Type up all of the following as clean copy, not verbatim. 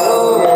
Oh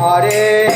Hare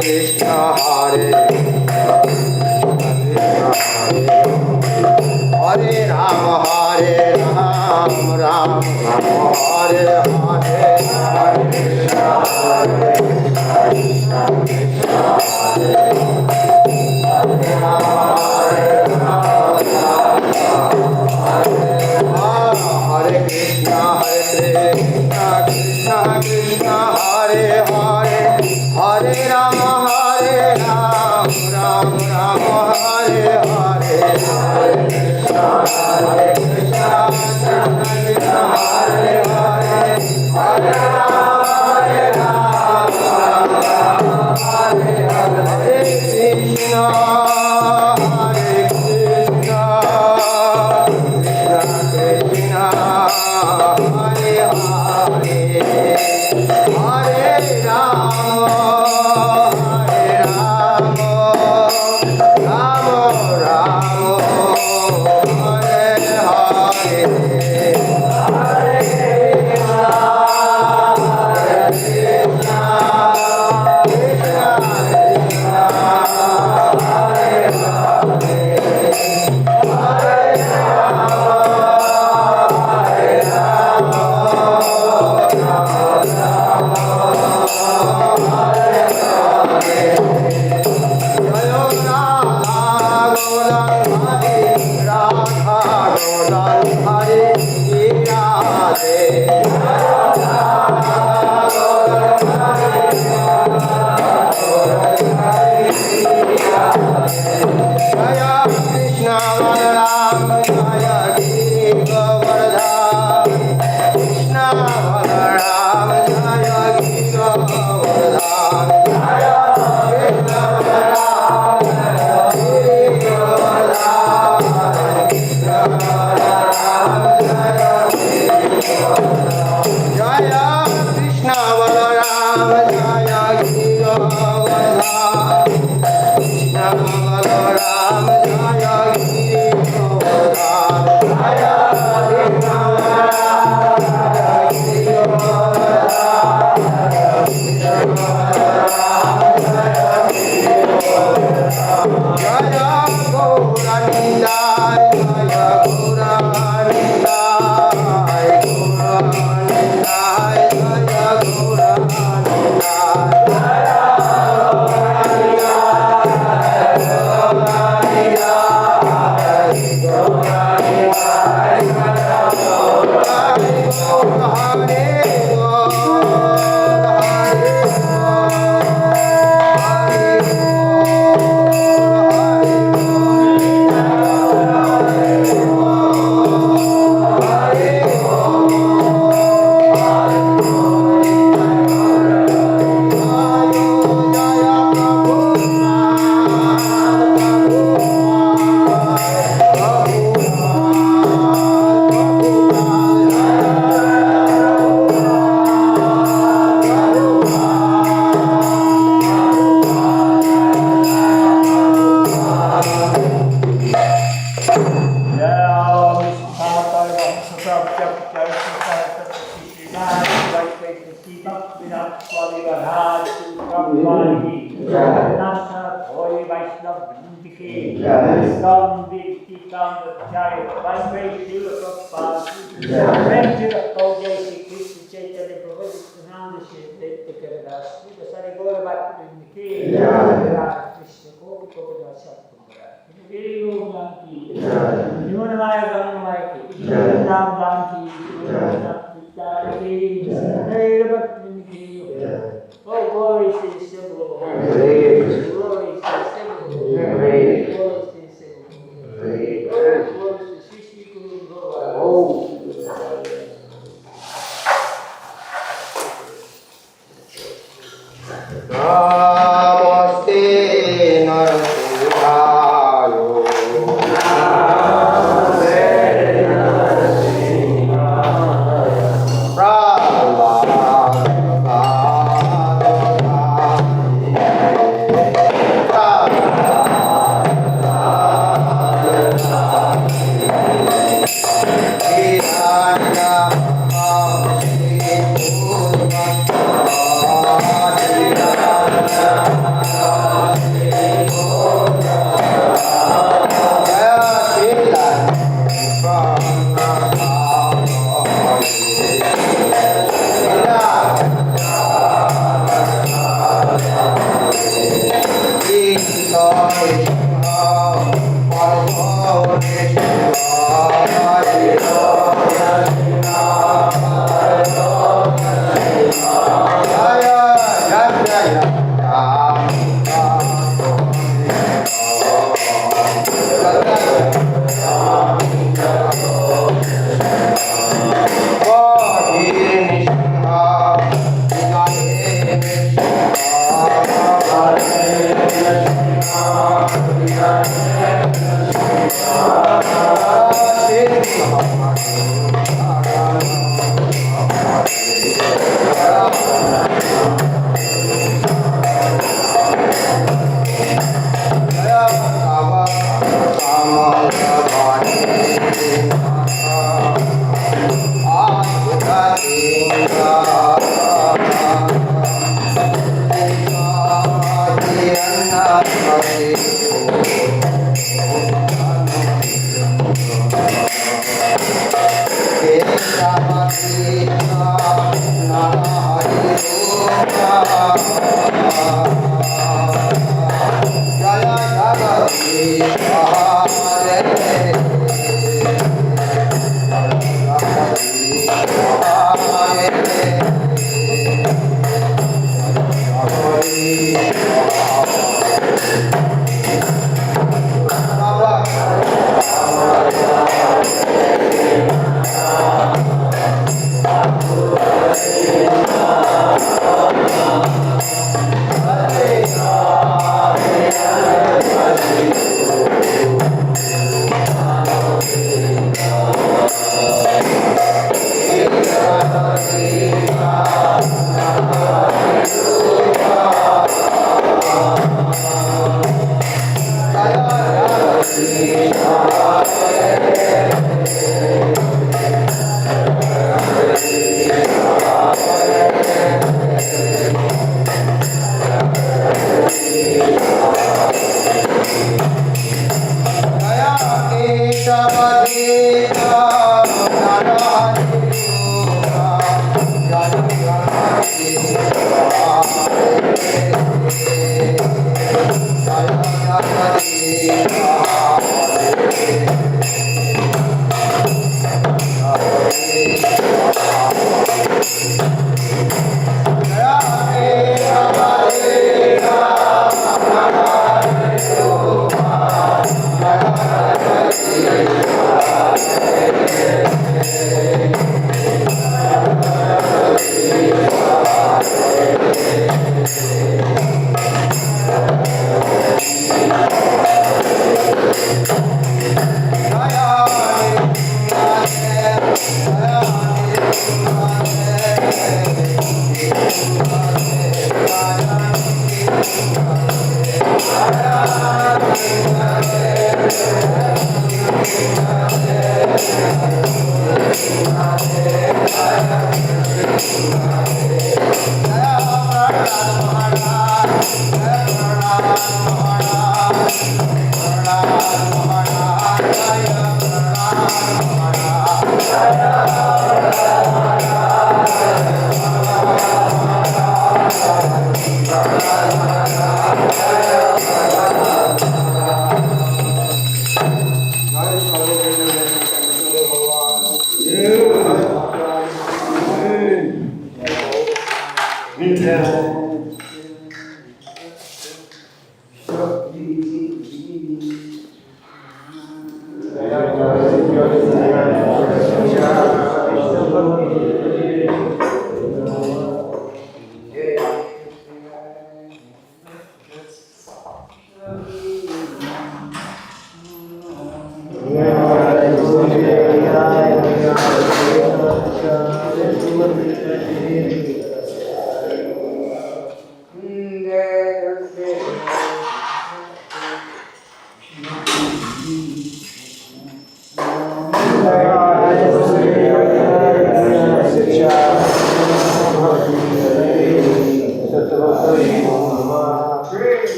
Krishna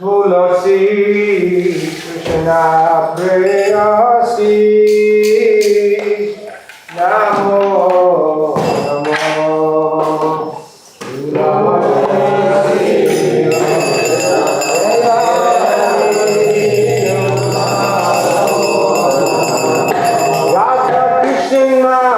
Tulasi Krishna Prayasi Namo Namo Radha Krishna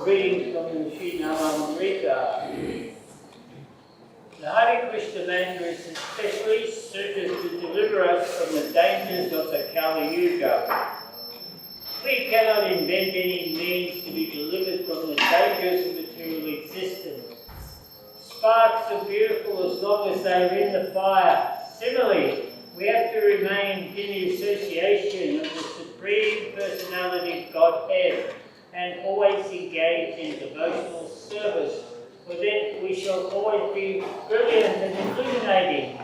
Greetings from the Nrsimha. The Hare Krishna mantra is especially suited to deliver us from the dangers of the Kali Yuga. We cannot invent any means to be delivered from the dangers of material existence. Sparks are beautiful as long as they are in the fire. Similarly, we have to remain in the association of the Supreme Personality of Godhead and always engage in devotional service, for then we shall always be brilliant and illuminating.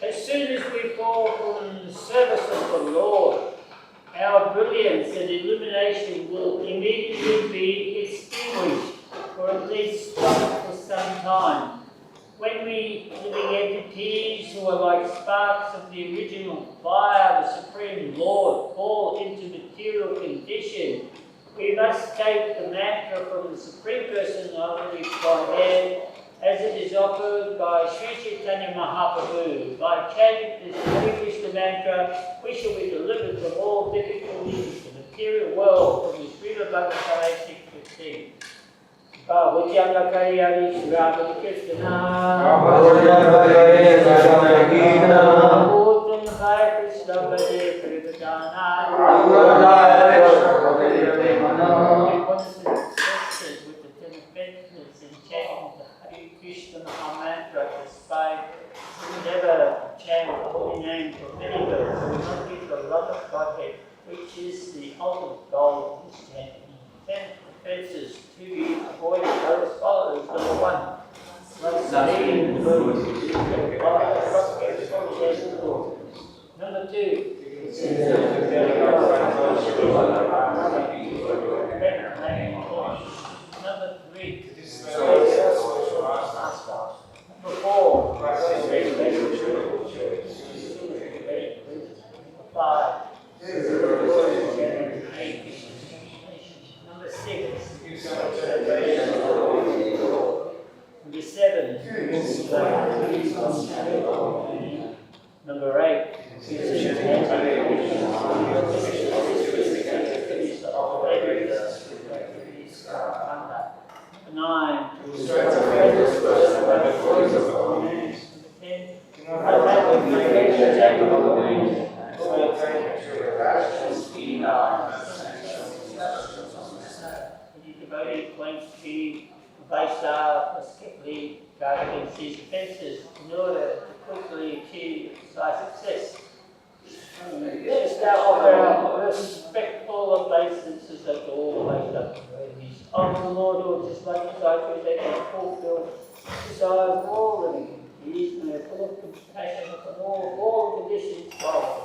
As soon as we fall from the service of the Lord, our brilliance and illumination will immediately be extinguished, or at least stopped for some time. When we living entities who are like sparks of the original fire, the Supreme Lord, fall into material condition, we must take the mantra from the Supreme Personality of Godhead as it is offered by Sri Chaitanya Mahaprabhu. By chanting this Hare Krishna mantra, we shall be delivered from all difficulties in the material world from the Srila Bhagavatam 6:15. Bhagavatyanga Karyani Shri Krishna Bhagavatam Hare Krishna Bhade Krishna with the 10 offenses in chanting the Hare Krishna Mahamantra, despite never chant the holy name for many words, we must give the love of Godhead, which is the ultimate goal of this chanting. 10 offenses to be avoided are as follows. Number 1, studying the book. Number 2, Number 3, Number 4, 5, Number 6, Number 7, Number 8, Number 9, Devotee claims to be Vaishnava, skeptically guarding his offences in order to quickly achieve success. Just out of our respectful obeisances at all later. Of the Lord, who just like his oath, they can fulfill desires of all living. He is the full of compassion upon all conditions of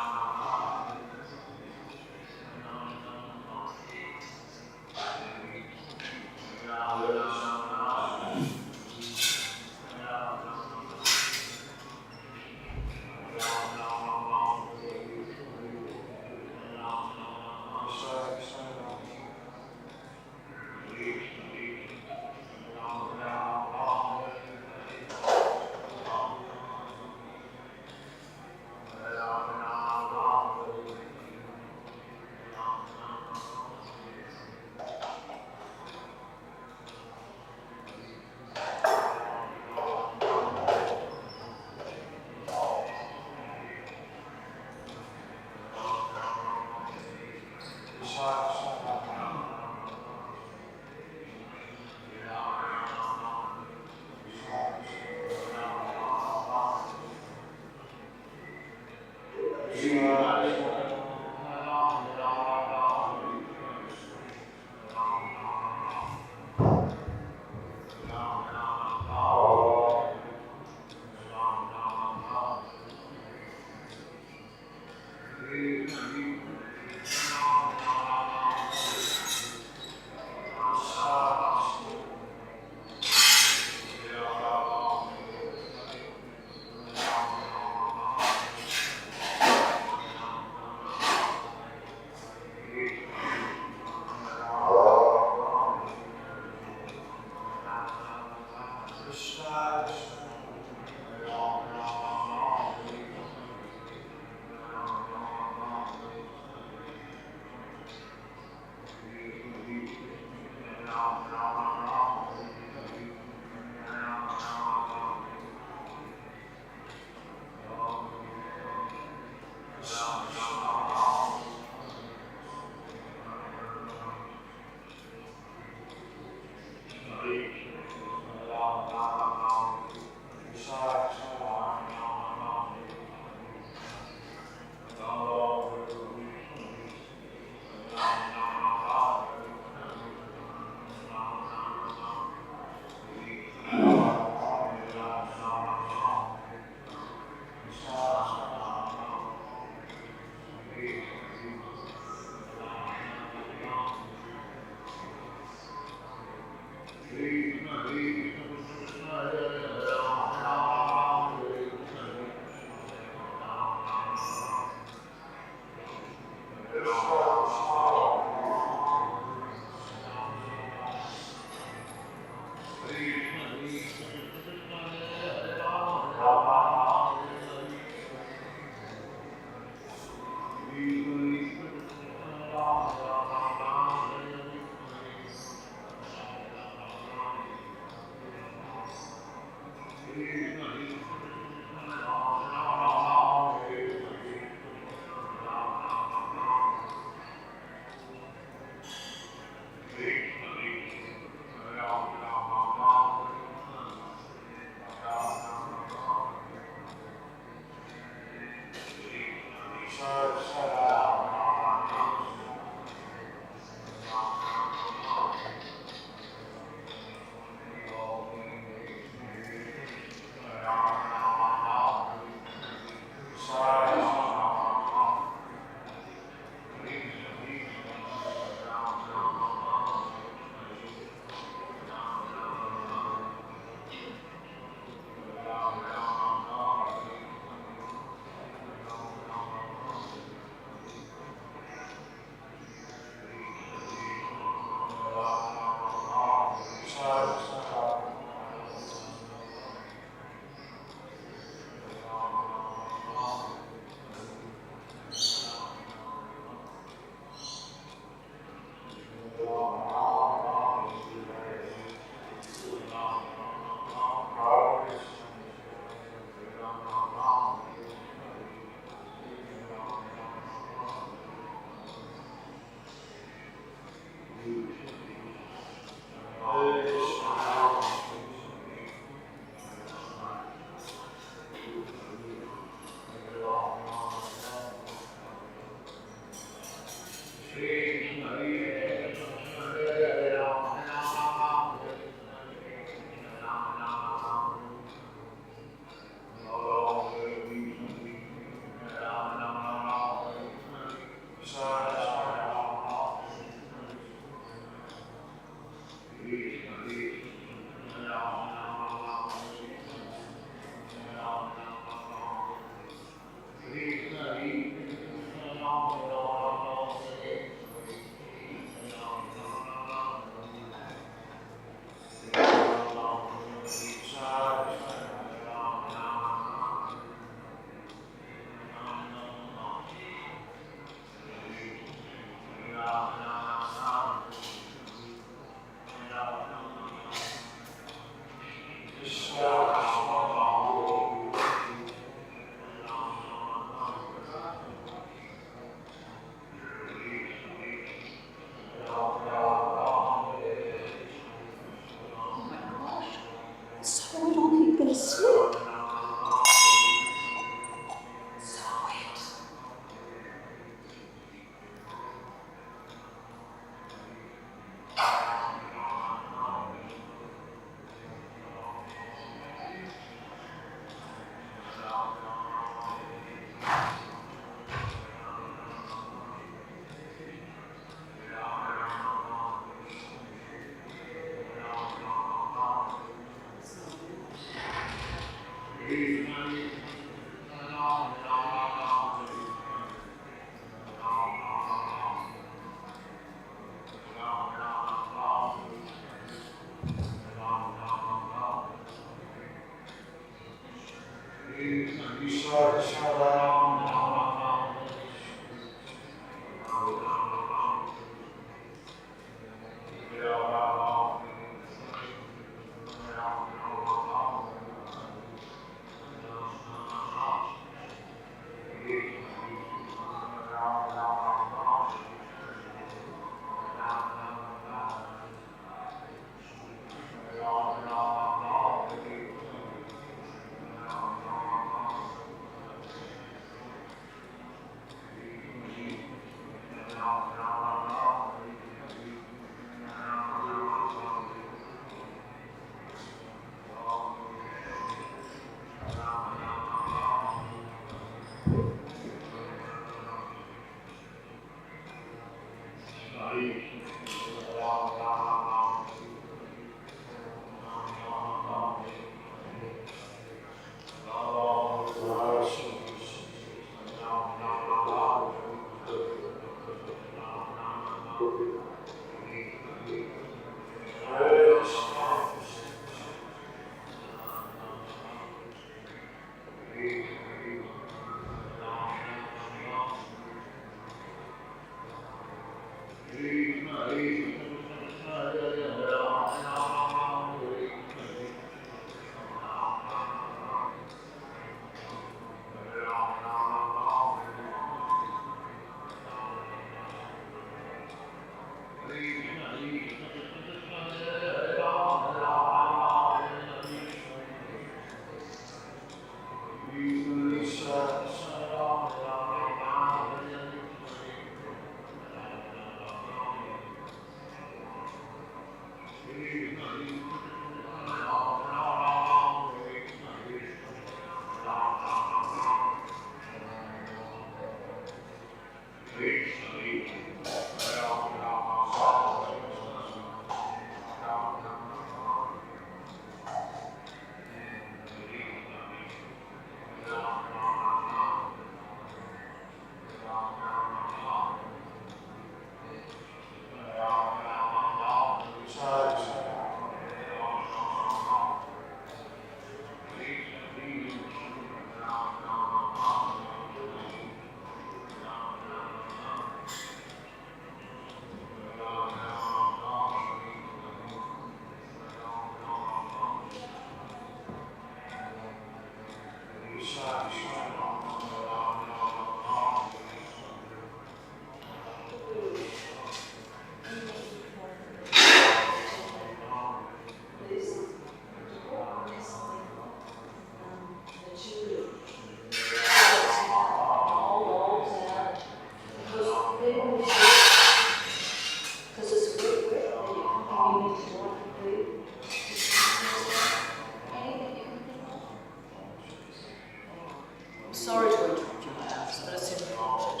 Sorry to interrupt you, Max, but it's important.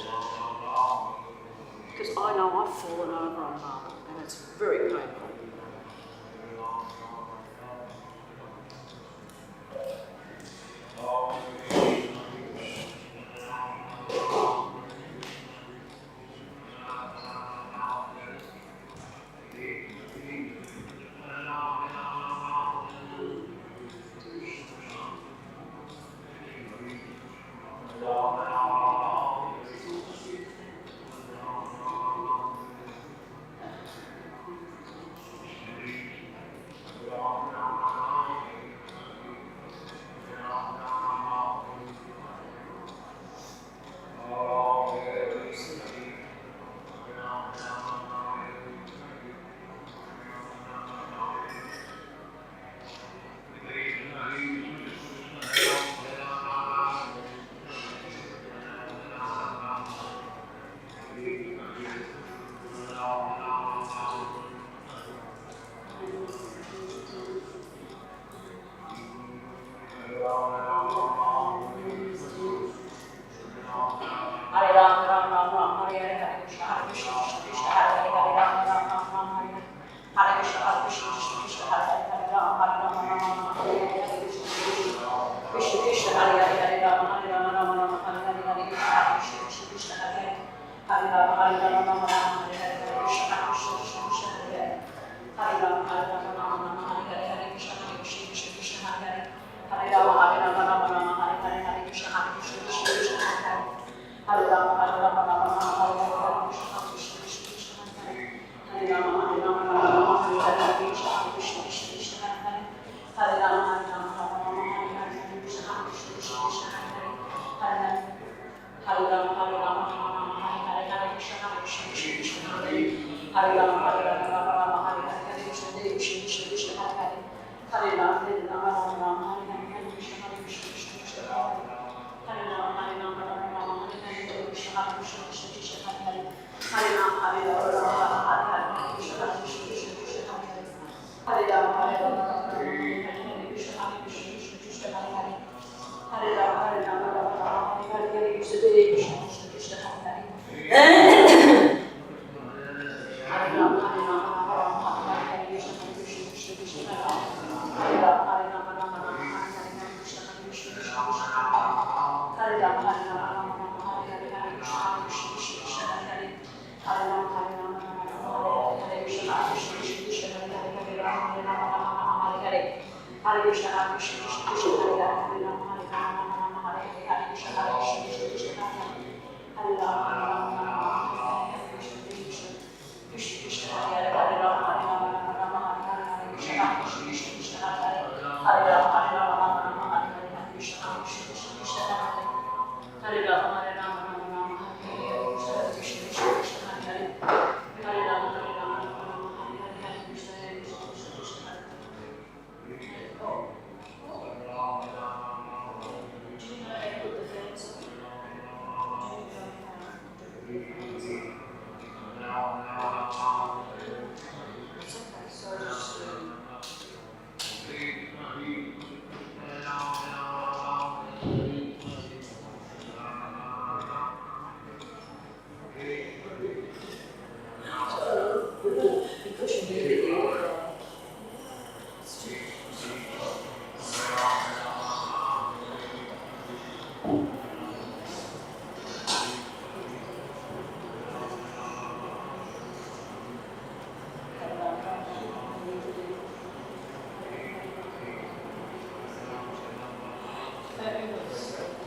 Because I know I've fallen over on marble, and it's very painful.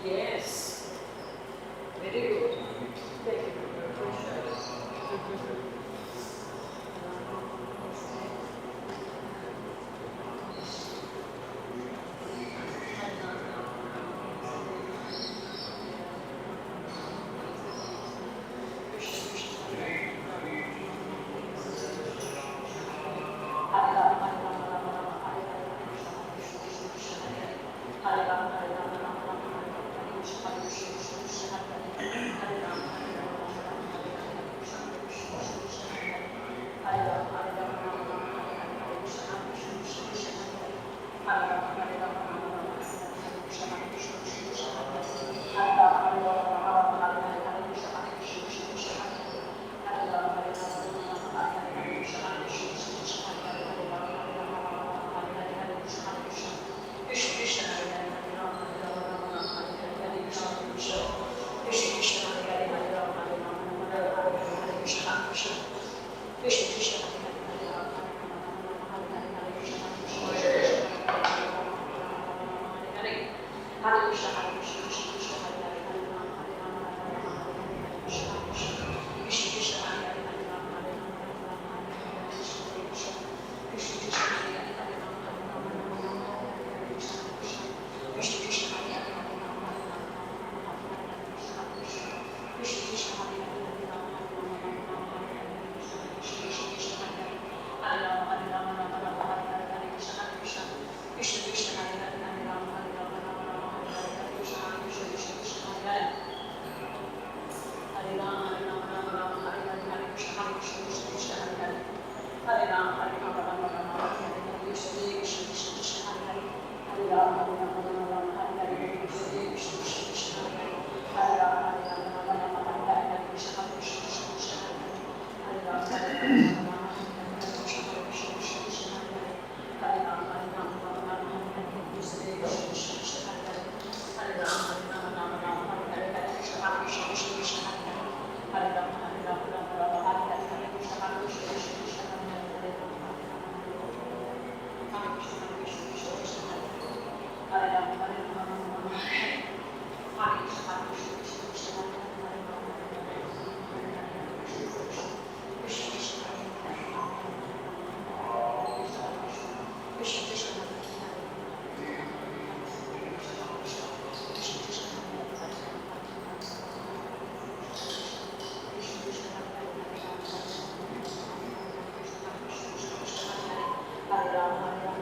Yes. Very good. Thank you. Hare Rama,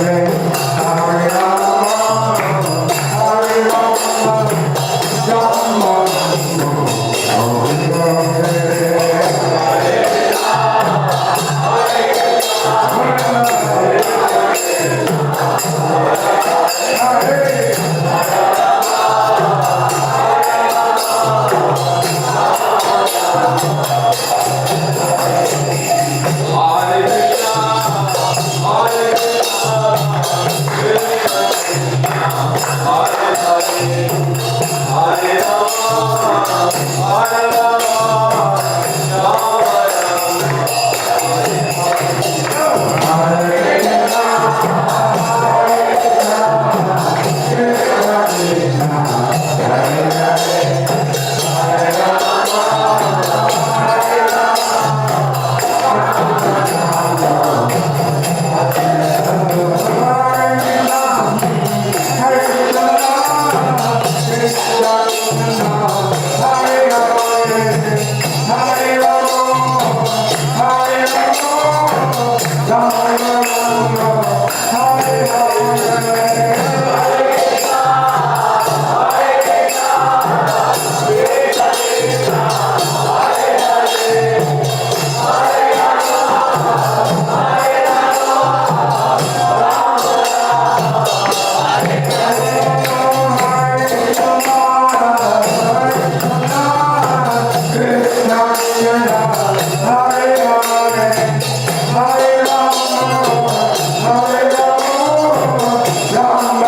Hare Rama,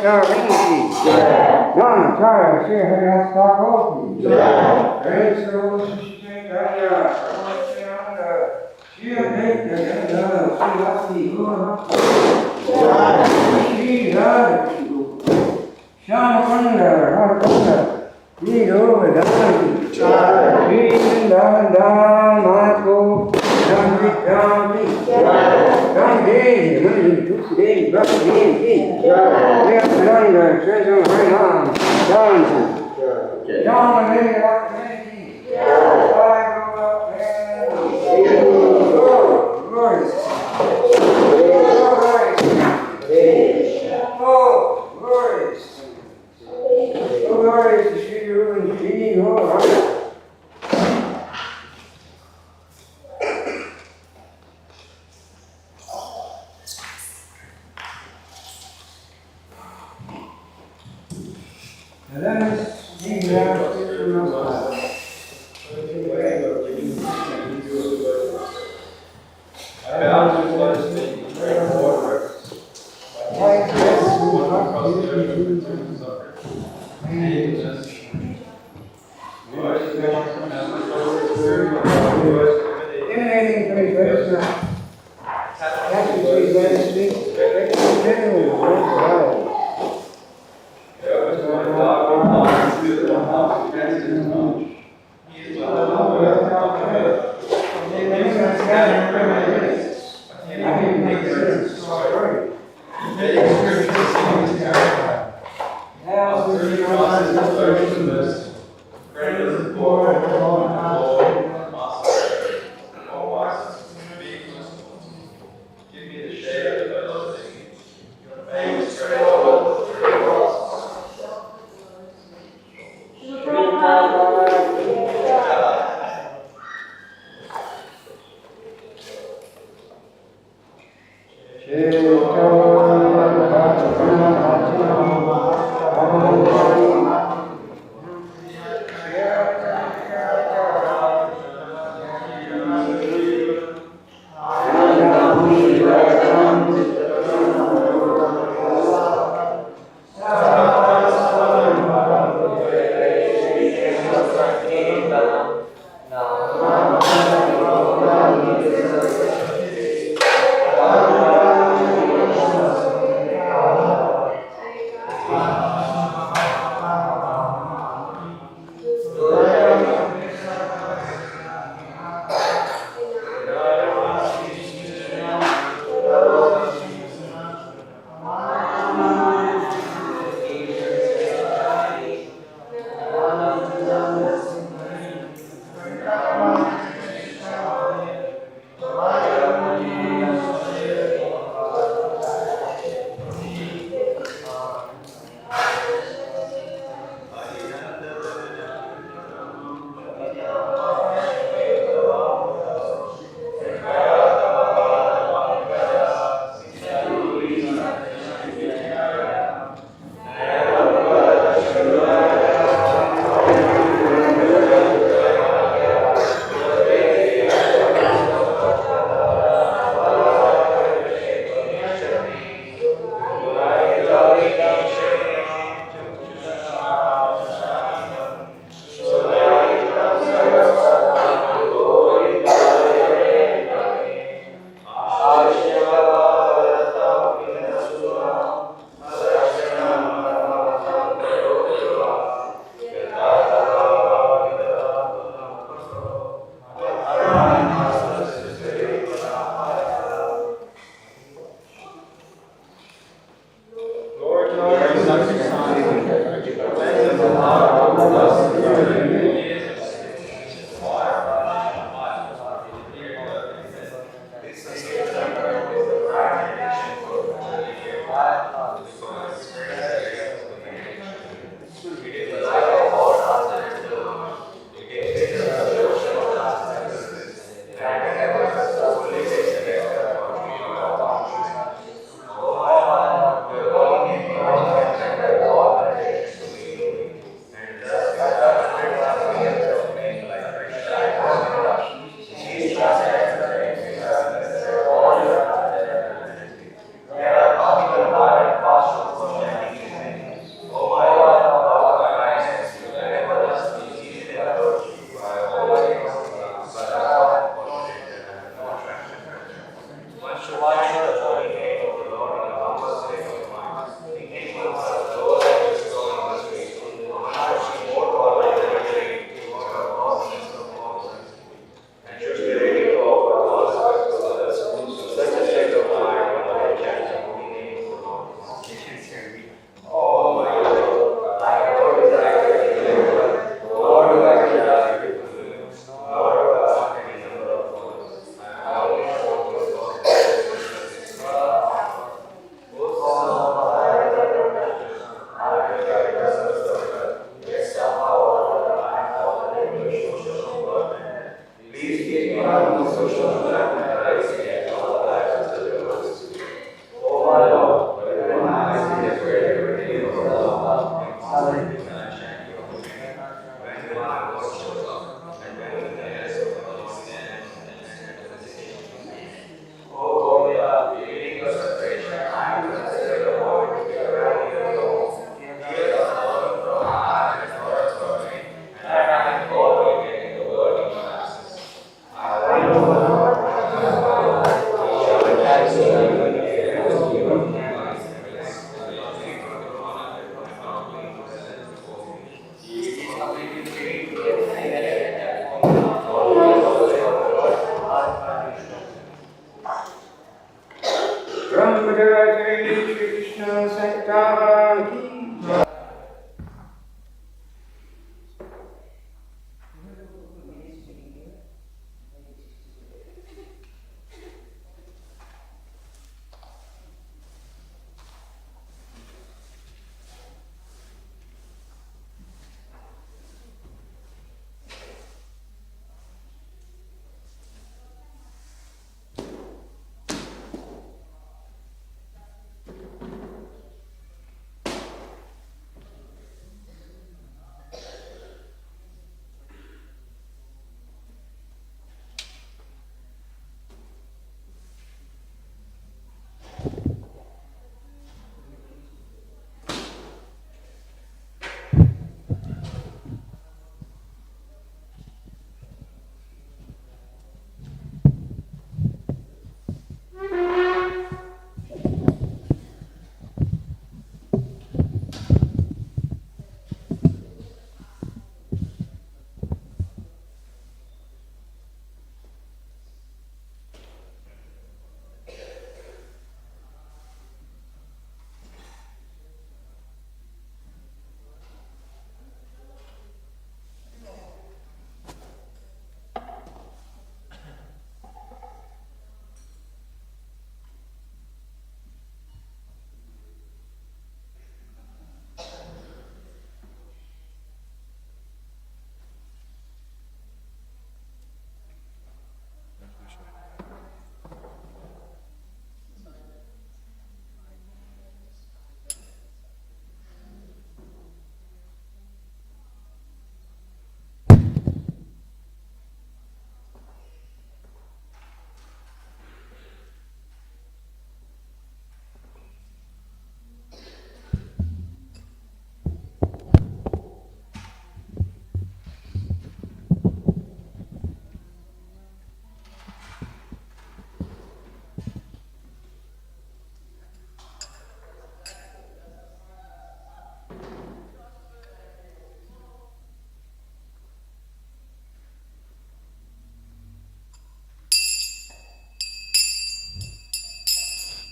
Rinki. Namachara Sri Harihastakopi. Renso Shishikaya. Ramashyanda. Shri Advaita Tulasi Puja. Shri Radha. Shamakanda. Radha. Shri Govardhana. Shri Govardhana.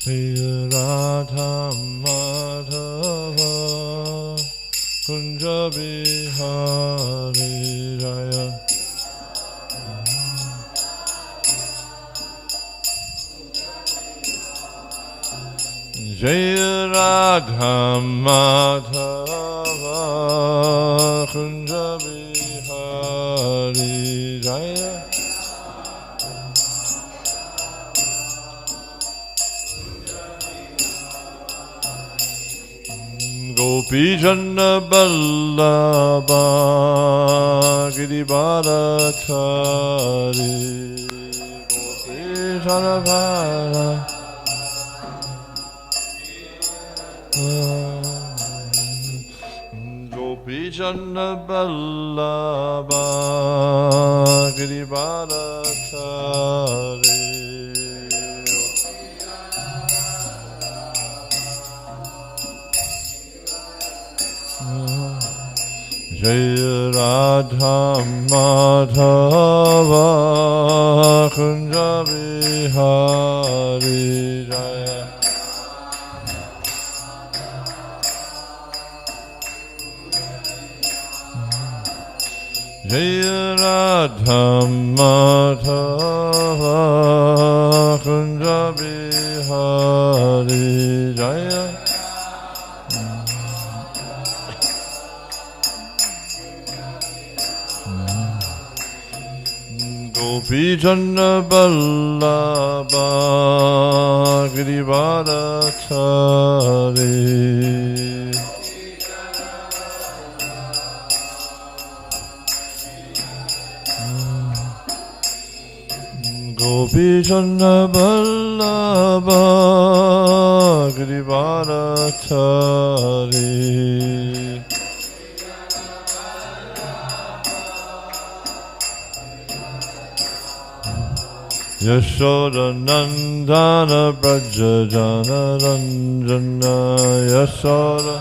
Radha Madhava Kunja Bihari Jaya Jaya Radha Madhava Kunja Bihari Jaya Gopi Janna Ballabha Giribharatari Gopi Janna Ballabha Gopi Janna Ballabha Giribharatari Jaya Radha Madhava Kunja Bihari Jaya Jaya Radha Madhava Kunja Bihari Jaya Gopi Janna Ballabha Girivadachari Gopi Janna Ballabha Girivadachari Yashoda Nandana Braja Jana Ranjana Yashoda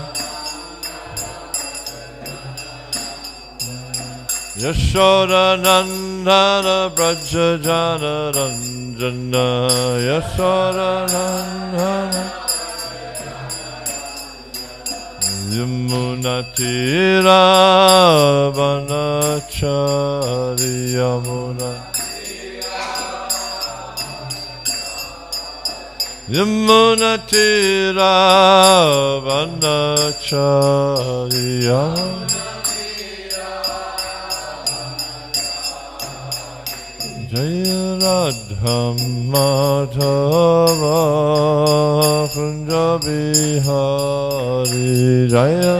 Yashoda Nandana Braja Jana Ranjana Yashoda Nandana Yamunatira Vanachari Yamuna Yamunatira Vanacharya Jaya Radha Madhava Kunja Bihari Jaya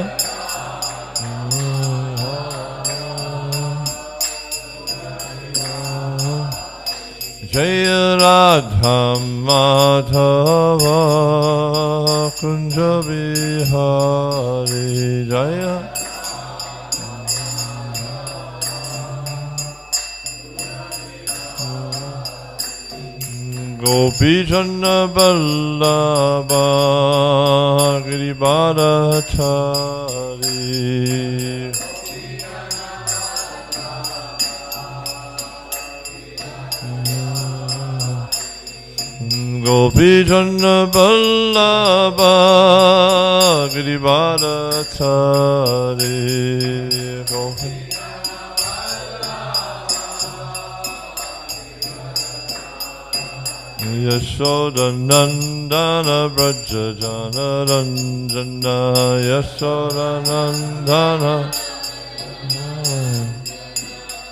Jaya Radha Madhava Kunja Bihari Jaya Gopi Janna Ballabha Girivadachari Gopi Janna Ballabha Girivadachari Yashoda Nandana Braja Jana Ranjana Yashoda Nandana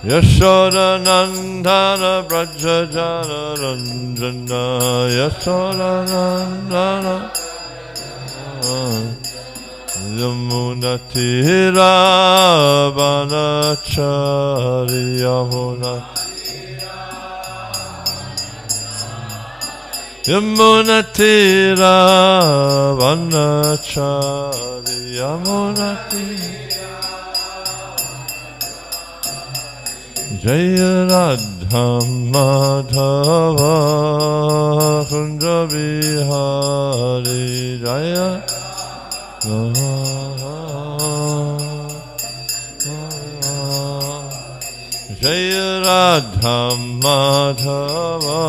Yashoda Nandana Braja Jana Ranjana Yashoda Nandana Yamunatira Vanachari Yamuna Yamunatira Vanachari Yamunatira Jaya Radha Madhava Kunja Bihari Jaya Jaya Radha Madhava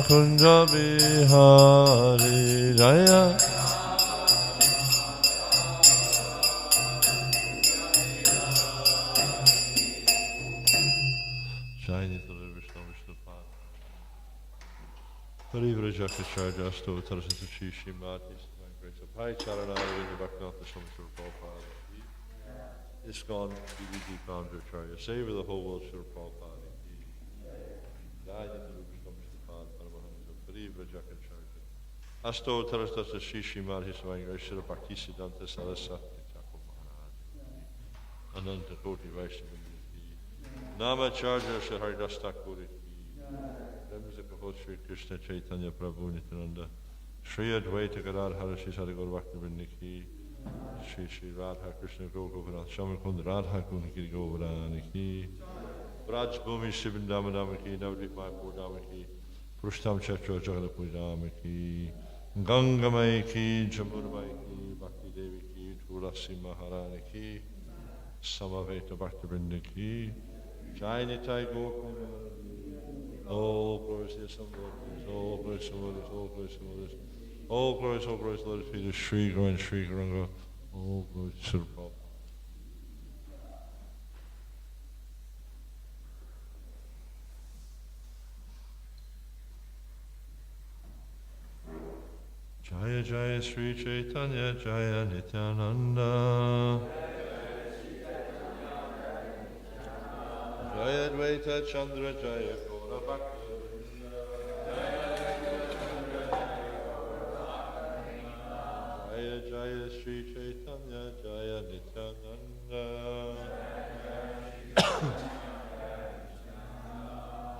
Kunja Bihari Jaya Jai Vishnu Vishnu Pad Parivrajakya Charjasto Tulasi Puja Matis Grace of High Charana Bhakti Shri Prabhupada ISKCON DVD Acharya Savor the whole world Shri Prabhupada Jai Vishnu Vishnu Pad Paramahamsa Parivrajakya Charja Asto Tulasi Shri Matis Shri Bhakti Siddhanta Saraswati Thakur Maharaj Ananta Koti Vaishnava Nama Charja Shri Haridas Thakur Remza Kahot Shri Krishna Chaitanya Prabhu Nityananda Shri Advaita Gadadhara Shri Sadhguru Bhaktivinoda Ki Shri Shri Radha Krishna Govardhana Shamakund Radha Kundakiri Govardhana Ki Braj Bhumi Shivindama Dama Ki Navadvip Mayapur Dama Ki Purushtam Chakra Jagadapur Dama Ki Gangamai Ki Jamuna Mai Ki Bhakti Devi Ki Tulasi Maharani Ki Samaveta Bhakta Vrinda ki. Jai Nitai Gaur. All glories to the Son, all glories to Mothers, all glories to Mothers. All glories, Lord, to the Sri Guru and Sri Guranga. All glories to the Prabhupada. Jaya Jaya Sri Chaitanya Jaya Nityananda Jaya Dvaita Chandra Jaya Gaura Bhakta Jaya Jaya Sri Chaitanya Jaya Nityananda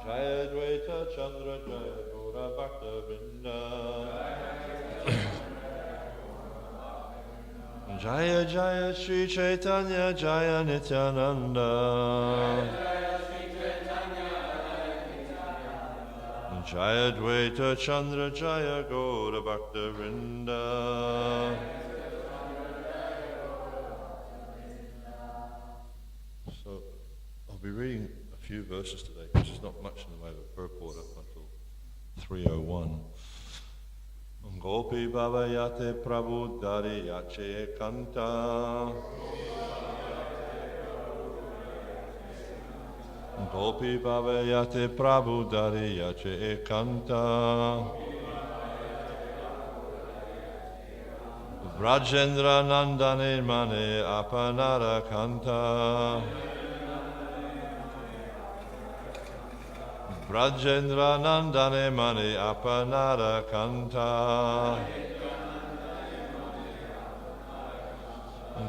Jaya Dvaita Chandra Jaya Gaura Bhakta Vrinda Jaya Jaya Sri Chaitanya Jaya Nityananda Jaya Dvaita Chandra Jaya Gaura Bhakta Vrinda. So I'll be reading a few verses today because there's not much in the way of a purport up until 301. Gopi Bhavayate Prabhu Dari Yache Kanta Gopi Bhavayate Prabhu Dari Yache Kanta Vrajendra Nandane Mane Apanara Kanta Vrajendra Nandane Mani Apanara Kanta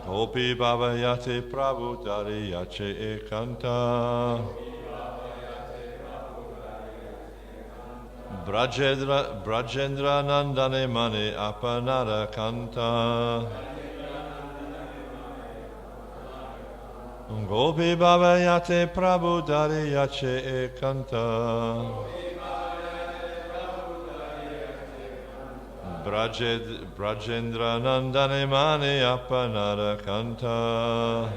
Gopi Bhavayate Prabhu Dari Yache Kanta Vrajendra Nandane Mani Apanara Kanta Gopi Bhavayate Prabhu Dari Yache Kanta Brajendra Nandane Mani Apanara Kanta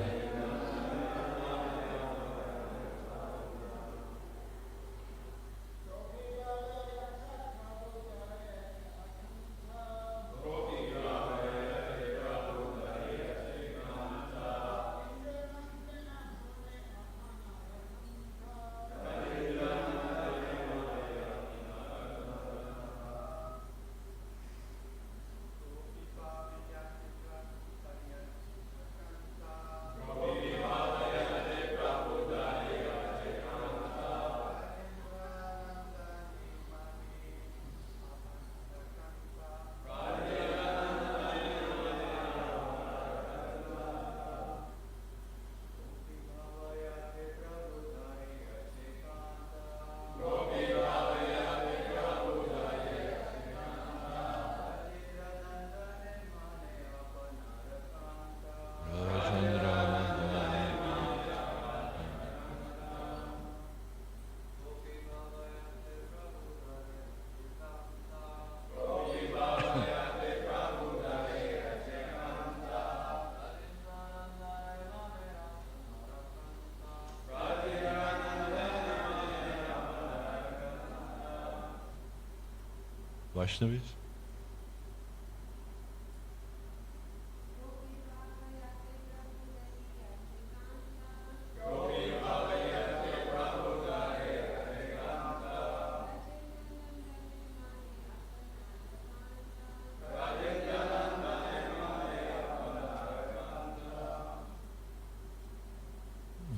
Vaishnavis?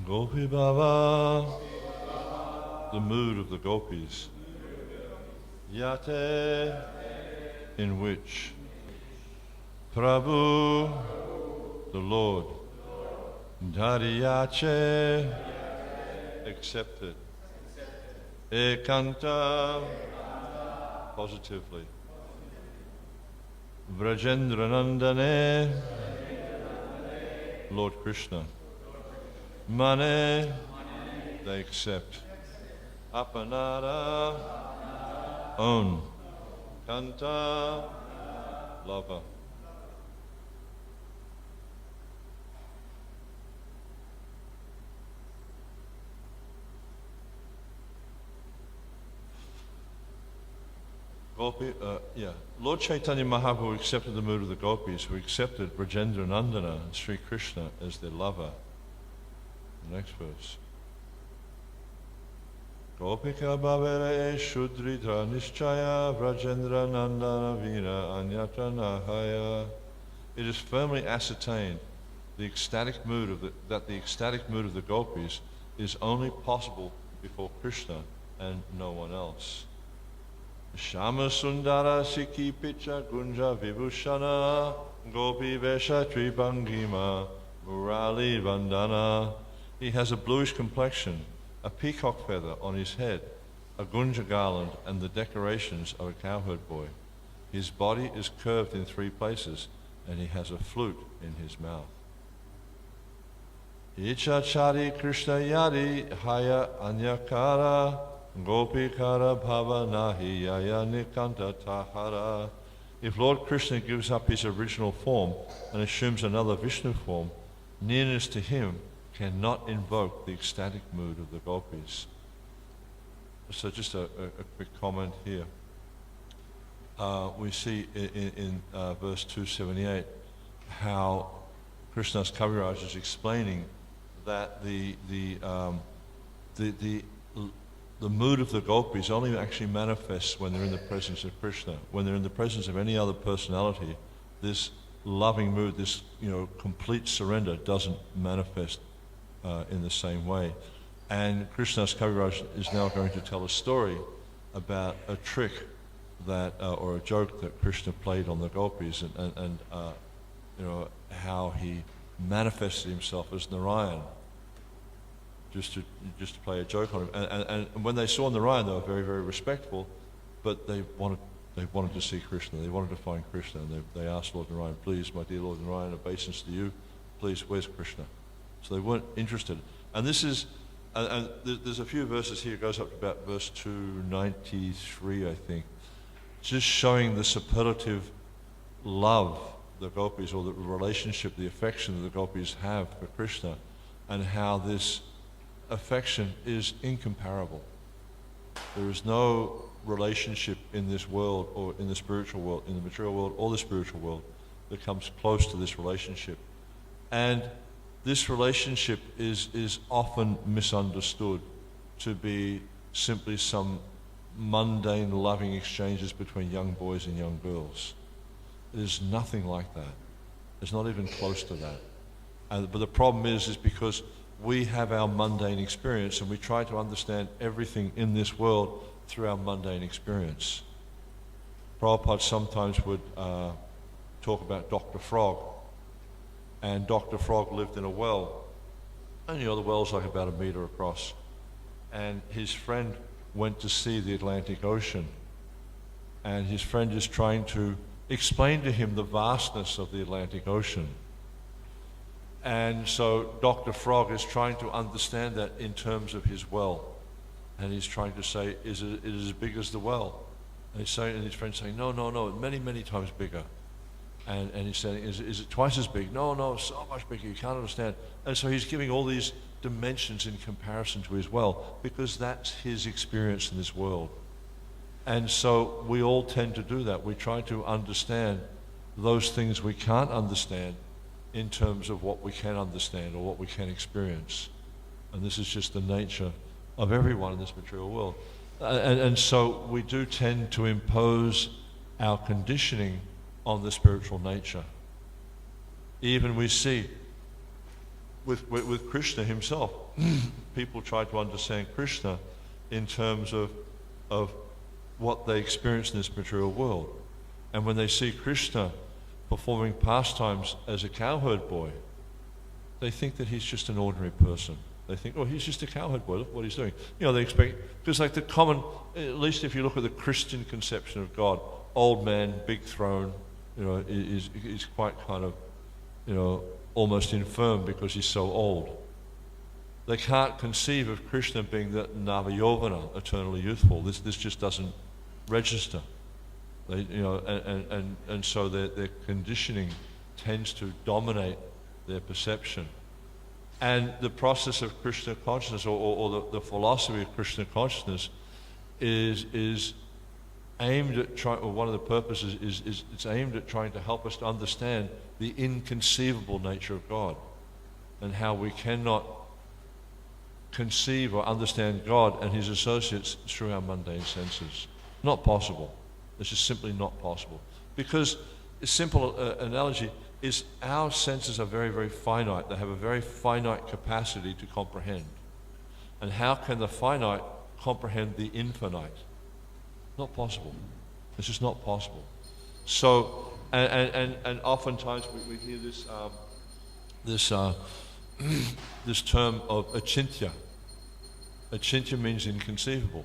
Gopi Baba, the mood of the gopis. Yate, in which Prabhu, the Lord, Dhariyache, accepted, Ekanta, positively, Vrajendranandane, Lord Krishna, Mane, they accept, Apanara, own, Kanta, lover. Lord Chaitanya Mahaprabhu accepted the mood of the gopis, who accepted Brajendra Nandana and Sri Krishna as their lover. The next verse. Gopika Bhavere Shudritra Nishchaya Brajendra Nandana Vira Anyatra Nahaya. It is firmly ascertained that the ecstatic mood of the gopis is only possible before Krishna and no one else. Shama Sundara Sikhi Picha Gunja Vibhushana Gopi Vesha Tribangima Murali Vandana. He has a bluish complexion, a peacock feather on his head, a gunja garland, and the decorations of a cowherd boy. His body is curved in 3 places, and he has a flute in his mouth. Icha Chari Krishna Yadi Haya Anyakara Gopikara Bhava Nahi Yaya Nikanta Tahara. If Lord Krishna gives up his original form and assumes another Vishnu form, nearness to him cannot invoke the ecstatic mood of the gopis. So just a quick comment here. We see in verse 278 how Krishnadas Kaviraj is explaining that the mood of the gopis only actually manifests when they're in the presence of Krishna. When they're in the presence of any other personality, this loving mood, this complete surrender doesn't manifest in the same way. And Krishnadas Kaviraj is now going to tell a story about a trick that or a joke that Krishna played on the gopis, and how he manifested himself as Narayan, just to play a joke on him. And when they saw Narayan, they were very, very respectful, but they wanted to see Krishna. They wanted to find Krishna, and they asked Lord Narayan, "Please, my dear Lord Narayan, obeisance to you. Please, where's Krishna?" So they weren't interested. And this is, and there's a few verses here. It goes up to about verse 293, I think, just showing the superlative love the gopis, or the relationship, the affection that the gopis have for Krishna, and how this affection is incomparable. There is no relationship in this world, or in the spiritual world, in the material world or the spiritual world, that comes close to this relationship. And this relationship is often misunderstood to be simply some mundane loving exchanges between young boys and young girls. It is nothing like that. It's not even close to that. But the problem is because we have our mundane experience, and we try to understand everything in this world through our mundane experience. Prabhupada sometimes would talk about Dr. Frog, and Dr. Frog lived in a well, and the well's like about 1 meter across, and his friend went to see the Atlantic Ocean, and his friend is trying to explain to him the vastness of the Atlantic Ocean. And so Dr. Frog is trying to understand that in terms of his well. And he's trying to say, is it as big as the well? And he's saying, and his friend's saying, no, many, many times bigger. And he's saying, is it twice as big? No, so much bigger, you can't understand. And so he's giving all these dimensions in comparison to his well, because that's his experience in this world. And so we all tend to do that. We try to understand those things we can't understand in terms of what we can understand or what we can experience. And this is just the nature of everyone in this material world. And so we do tend to impose our conditioning on the spiritual nature. Even we see with Krishna himself, people try to understand Krishna in terms of what they experience in this material world. And when they see Krishna performing pastimes as a cowherd boy, they think that he's just an ordinary person. They think, oh, he's just a cowherd boy, look what he's doing. They expect, because like the common, at least if you look at the Christian conception of God, old man, big throne, is quite kind of, almost infirm because he's so old. They can't conceive of Krishna being the Navayovana, eternally youthful. This just doesn't register. They, and so their conditioning tends to dominate their perception. And the process of Krishna consciousness, or the philosophy of Krishna consciousness, is aimed at trying, or one of the purposes is it's aimed at trying to help us to understand the inconceivable nature of God and how we cannot conceive or understand God and his associates through our mundane senses. Not possible. It's just simply not possible. Because a simple analogy is our senses are very, very finite. They have a very finite capacity to comprehend. And how can the finite comprehend the infinite? Not possible. It's just not possible. So, and oftentimes we hear this this term of achintya. Achintya means inconceivable.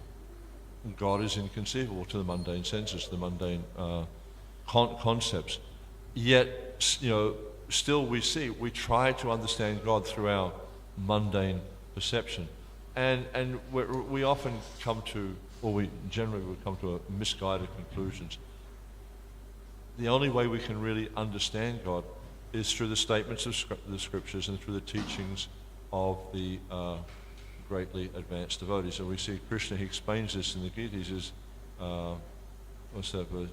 God is inconceivable to the mundane senses, to the mundane concepts. Yet, still we try to understand God through our mundane perception. And we often come to, or we generally would come to misguided conclusions. The only way we can really understand God is through the statements of the scriptures and through the teachings of the greatly advanced devotees. And we see Krishna, he explains this in the Deities as, what's that verse?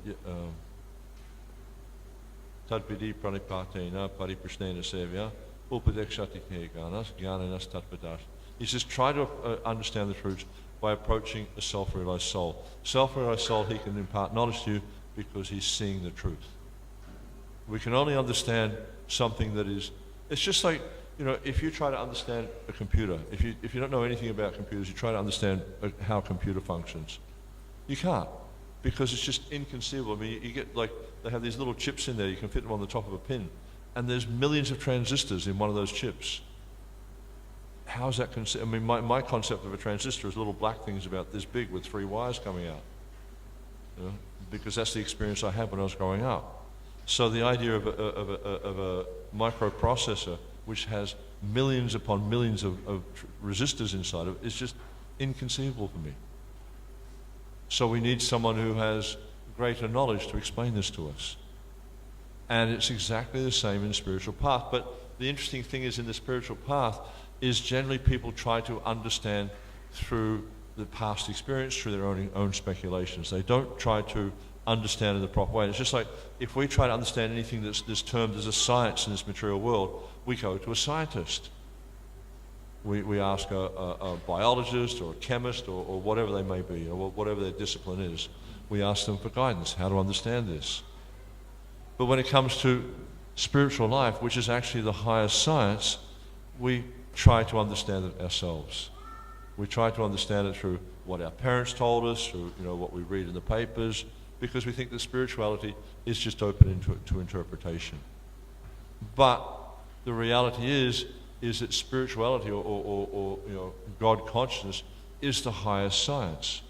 Tadvidi pranipatena pariprasnena sevya upadekshati ganas gyananas tatpadash. He says, try to understand the truths by approaching a self-realized soul. Self-realized soul, he can impart knowledge to you because he's seeing the truth. We can only understand something that is, it's just like, if you try to understand a computer, if you don't know anything about computers, you try to understand how a computer functions. You can't, because it's just inconceivable. I mean, you get they have these little chips in there, you can fit them on the top of a pin, and there's millions of transistors in one of those chips. How is that I mean, my concept of a transistor is little black things about this big with 3 wires coming out. Because that's the experience I had when I was growing up. So the idea of a microprocessor which has millions upon millions of resistors inside of it is just inconceivable for me. So we need someone who has greater knowledge to explain this to us. And it's exactly the same in the spiritual path. But the interesting thing is, in the spiritual path, is generally people try to understand through the past experience, through their own speculations. They don't try to understand in the proper way. And it's just like, if we try to understand anything that's termed as a science in this material world, we go to a scientist. We ask a biologist or a chemist or whatever they may be, or whatever their discipline is. We ask them for guidance, how to understand this. But when it comes to spiritual life, which is actually the highest science, we try to understand it ourselves. We try to understand it through what our parents told us, through what we read in the papers, because we think that spirituality is just open to interpretation. But the reality is that spirituality or God consciousness is the highest science.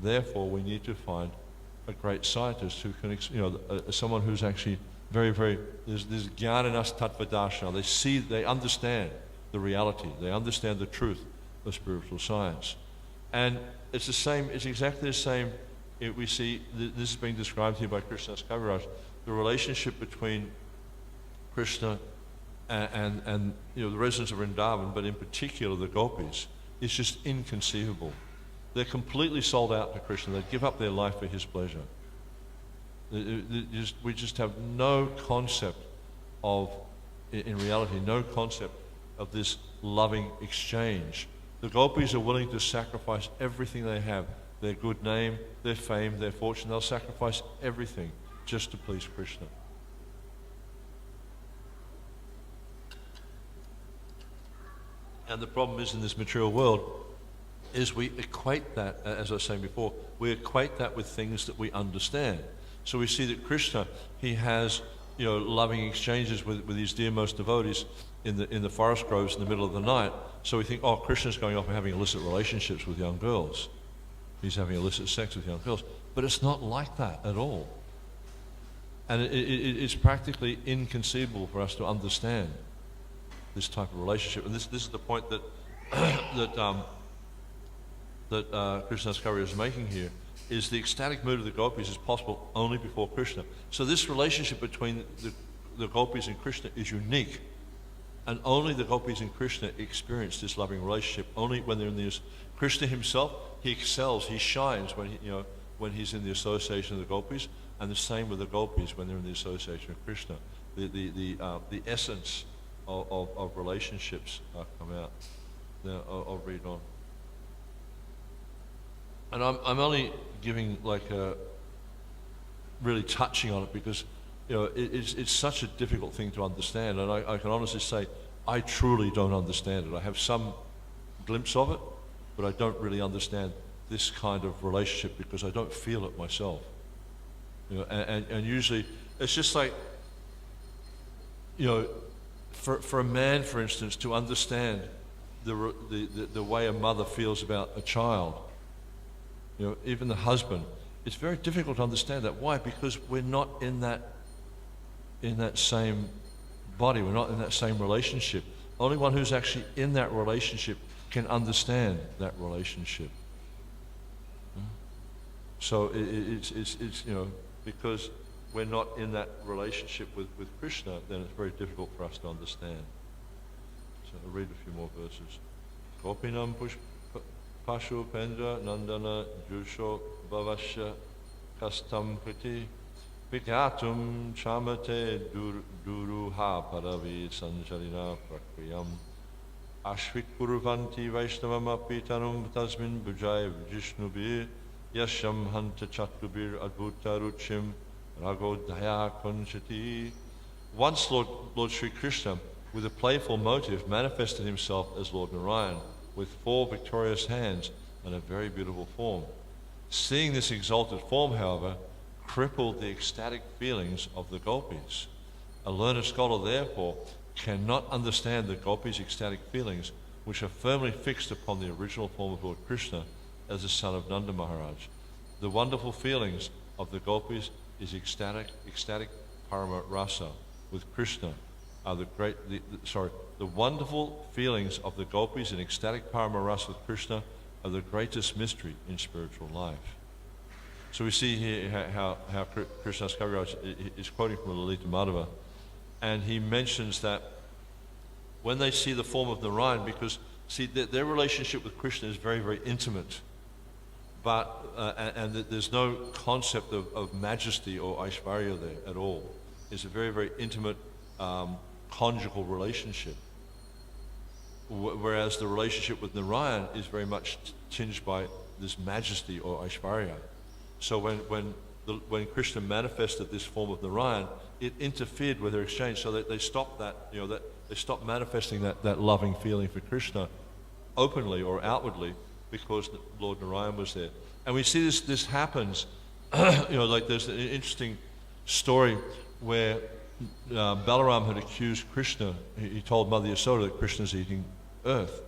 Therefore, we need to find a great scientist who can, someone who's actually very, very, there's gyananas tattvadarsana. They understand the reality. They understand the truth of spiritual science. And it's exactly the same. We see, this is being described here by Krishnadas Kaviraj, the relationship between Krishna and the residents of Vrindavan, but in particular the gopis, is just inconceivable. They're completely sold out to Krishna. They give up their life for his pleasure. We just have no concept of, in reality, no concept of this loving exchange. The gopis are willing to sacrifice everything they have, their good name, their fame, their fortune. They'll sacrifice everything just to please Krishna. And the problem is, in this material world, is we equate that, as I was saying before, we equate that with things that we understand. So we see that Krishna, he has, loving exchanges with his dearmost devotees in the forest groves in the middle of the night. So we think, Krishna's going off and having illicit relationships with young girls. He's having illicit sex with young girls. But it's not like that at all. And it's practically inconceivable for us to understand this type of relationship. And this is the point that Krishnadas Kaviraj is making here, is the ecstatic mood of the gopis is possible only before Krishna. So this relationship between the gopis and Krishna is unique. And only the gopis and Krishna experience this loving relationship. Only when they're in this. Krishna himself, he excels, he shines when when he's in the association of the gopis, and the same with the gopis when they're in the association of Krishna. The essence of relationships come out. Now, I'll read on. And I'm only giving really touching on it because it's such a difficult thing to understand, and I can honestly say I truly don't understand it. I have some glimpse of it, but I don't really understand this kind of relationship because I don't feel it myself. And usually it's just like, for a man, for instance, to understand the way a mother feels about a child, even the husband, it's very difficult to understand that. Why? Because we're not in that same body. We're not in that same relationship. Only one who's actually in that relationship can understand that relationship. So it's because we're not in that relationship with Krishna, then it's very difficult for us to understand. So I'll read a few more verses. Gopinam Pashu Pendra Nandana Jusho Bhavasya Kastam Kriti Vikyatum Chamate Duruha Paravi Sanjarina Prakriyam Ashvik Puruvanti Vaishnavam Apitanum Tasmin Bujay Vishnubi Yasham Hanta Chakrubir Adbhuta Ruchim Ragodaya Konchati. Once Lord Sri Krishna, with a playful motive, manifested himself as Lord Narayan, with 4 victorious hands and a very beautiful form. Seeing this exalted form, however, crippled the ecstatic feelings of the gopis. A learned scholar, therefore, cannot understand the gopis' ecstatic feelings, which are firmly fixed upon the original form of Lord Krishna as the son of Nanda Maharaj. The wonderful feelings of the gopis is ecstatic parama rasa with Krishna are the wonderful feelings of the gopis in ecstatic parama rasa with Krishna are the greatest mystery in spiritual life. So we see here how Krishnadas Kaviraj is quoting from Lalita Madhava, and he mentions that when they see the form of Narayan, because see their relationship with Krishna is very, very intimate, but and there's no concept of majesty or Aishvarya there at all. It's a very, very intimate conjugal relationship. Whereas the relationship with Narayan is very much tinged by this majesty or Aishvarya. So when Krishna manifested this form of Narayan, it interfered with their exchange, so that they stopped that, that they stopped manifesting that loving feeling for Krishna openly or outwardly, because Lord Narayan was there. And we see this happens, like there's an interesting story where Balaram had accused Krishna. He told Mother Yasoda that Krishna's eating earth.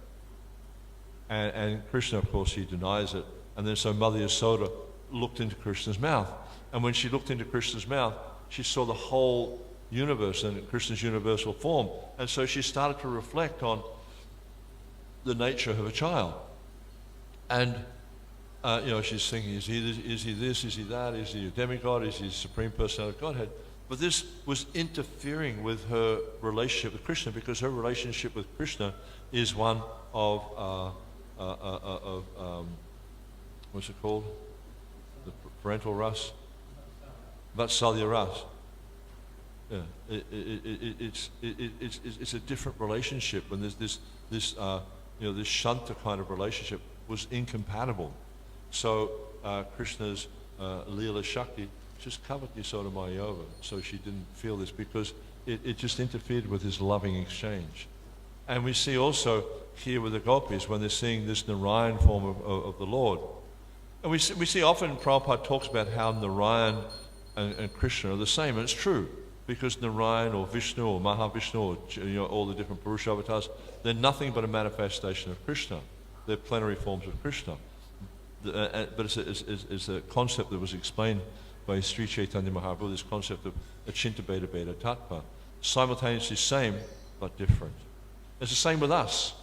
And Krishna, of course, he denies it. And then so Mother Yasoda looked into Krishna's mouth. And when she looked into Krishna's mouth, she saw the whole universe and Krishna's universal form. And so she started to reflect on the nature of a child. And, she's thinking, is he this, is he that, is he a demigod, is he the Supreme Personality of Godhead? But this was interfering with her relationship with Krishna, because her relationship with Krishna is one of what's it called? The parental ras? Vatsalya ras. Yeah, it's a different relationship. When there's this shanta kind of relationship was incompatible. So Krishna's Leela Shakti just covered Yasoda Mayava, so she didn't feel this, because it just interfered with his loving exchange. And we see also here with the gopis, when they're seeing this Narayan form of the Lord. And we see often Prabhupada talks about how Narayan and Krishna are the same, and it's true, because Narayan or Vishnu or Mahavishnu or all the different Purusha avatars, they're nothing but a manifestation of Krishna. They're plenary forms of Krishna. But it's a concept that was explained by Sri Chaitanya Mahaprabhu, this concept of Achinta Beda Beda Tattva. Simultaneously same, but different. It's the same with us.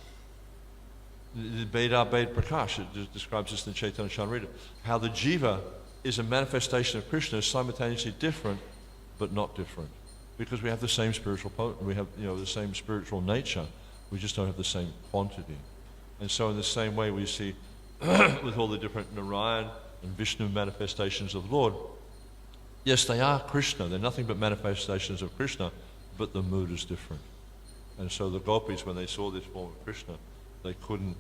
The Beda Beda Prakash, it describes this in Chaitanya Charitamrita, how the jiva is a manifestation of Krishna, simultaneously different, but not different. Because we have the same spiritual potency, we have the same spiritual nature, we just don't have the same quantity. And so in the same way we see with all the different Narayan and Vishnu manifestations of the Lord, yes, they are Krishna. They're nothing but manifestations of Krishna, but the mood is different. And so the gopis, when they saw this form of Krishna, they couldn't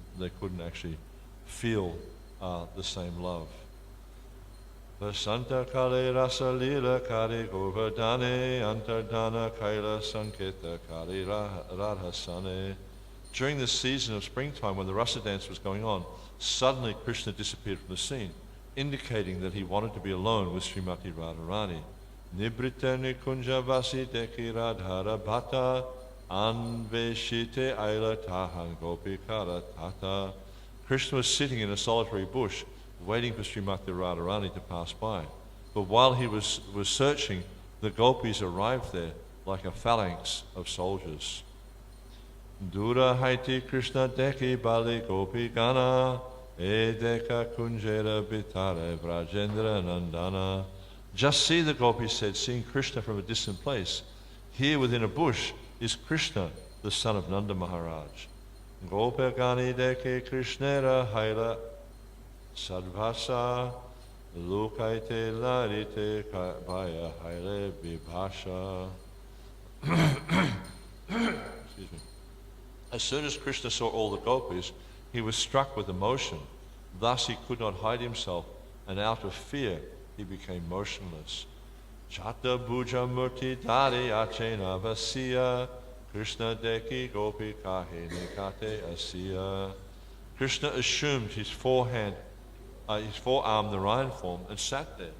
actually feel the same love. Vasanta kale rasa lila kare govardhane antardana kaila sanketa kare radhasane. During this season of springtime, when the rasa dance was going on, suddenly Krishna disappeared from the scene, indicating that he wanted to be alone with Srimati Radharani. Nibrita nikunja vasi deki radhara bhata anveshite aila tahan gopikara tata. Krishna was sitting in a solitary bush, waiting for Srimati Radharani to pass by. But while he was searching, the gopis arrived there like a phalanx of soldiers. Dura haiti Krishna deki bali gopi gana edeka kunjera bitare vrajendra nandana. Just see, the gopis said, seeing Krishna from a distant place. Here within a bush is Krishna, the son of Nanda Maharaj. Gopagani deke Krishnera haila sadvasa lukaite larite baya haile vibhasha. Excuse me. As soon as Krishna saw all the gopis, he was struck with emotion. Thus he could not hide himself, and out of fear he became motionless. Chata bhuja murti dari achena vasya Krishna deki gopi kahe nikate asya. Krishna assumed his forearm Narayan form and sat there.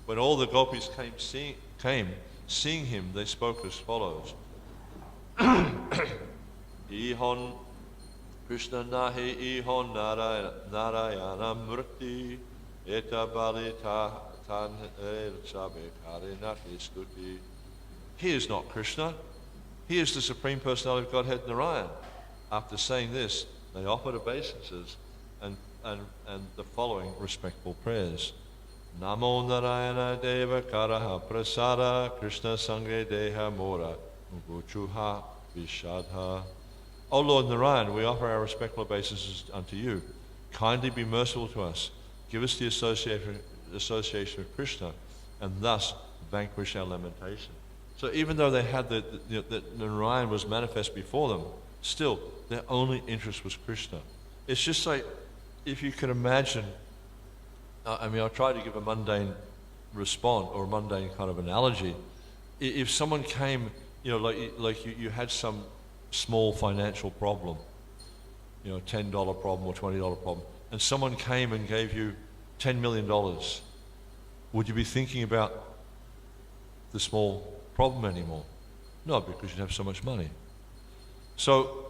When all the gopis came, seeing him, they spoke as follows. Ihon Krishna nahi ihon narayana murti eta bali tan sabe karinati stuti. He is not Krishna. He is the Supreme Personality of Godhead Narayan. After saying this, they offered obeisances and the following respectful prayers. Namo Narayana Deva Karaha Prasada Krishna Sange Deha Mora Uguchuha Vishadha. O Lord Narayan, we offer our respectful obeisances unto you. Kindly be merciful to us. Give us the association with Krishna, and thus vanquish our lamentation. So even though they had that Narayan was manifest before them, still their only interest was Krishna. It's just like, if you can imagine, I'll try to give a mundane response or a mundane kind of analogy. If someone came, like you had some small financial problem, $10 problem or $20 problem, and someone came and gave you $10 million, would you be thinking about the small problem anymore? No, because you'd have so much money. So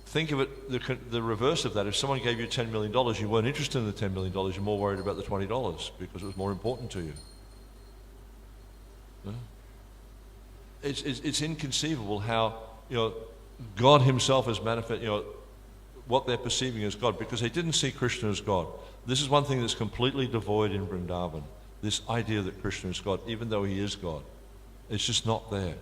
think of it, the reverse of that. If someone gave you $10 million, you weren't interested in the $10 million, you're more worried about the $20 because it was more important to you. Yeah? It's inconceivable how, God himself is manifest, what they're perceiving as God, because they didn't see Krishna as God. This is one thing that's completely devoid in Vrindavan, this idea that Krishna is God, even though he is God. It's just not there.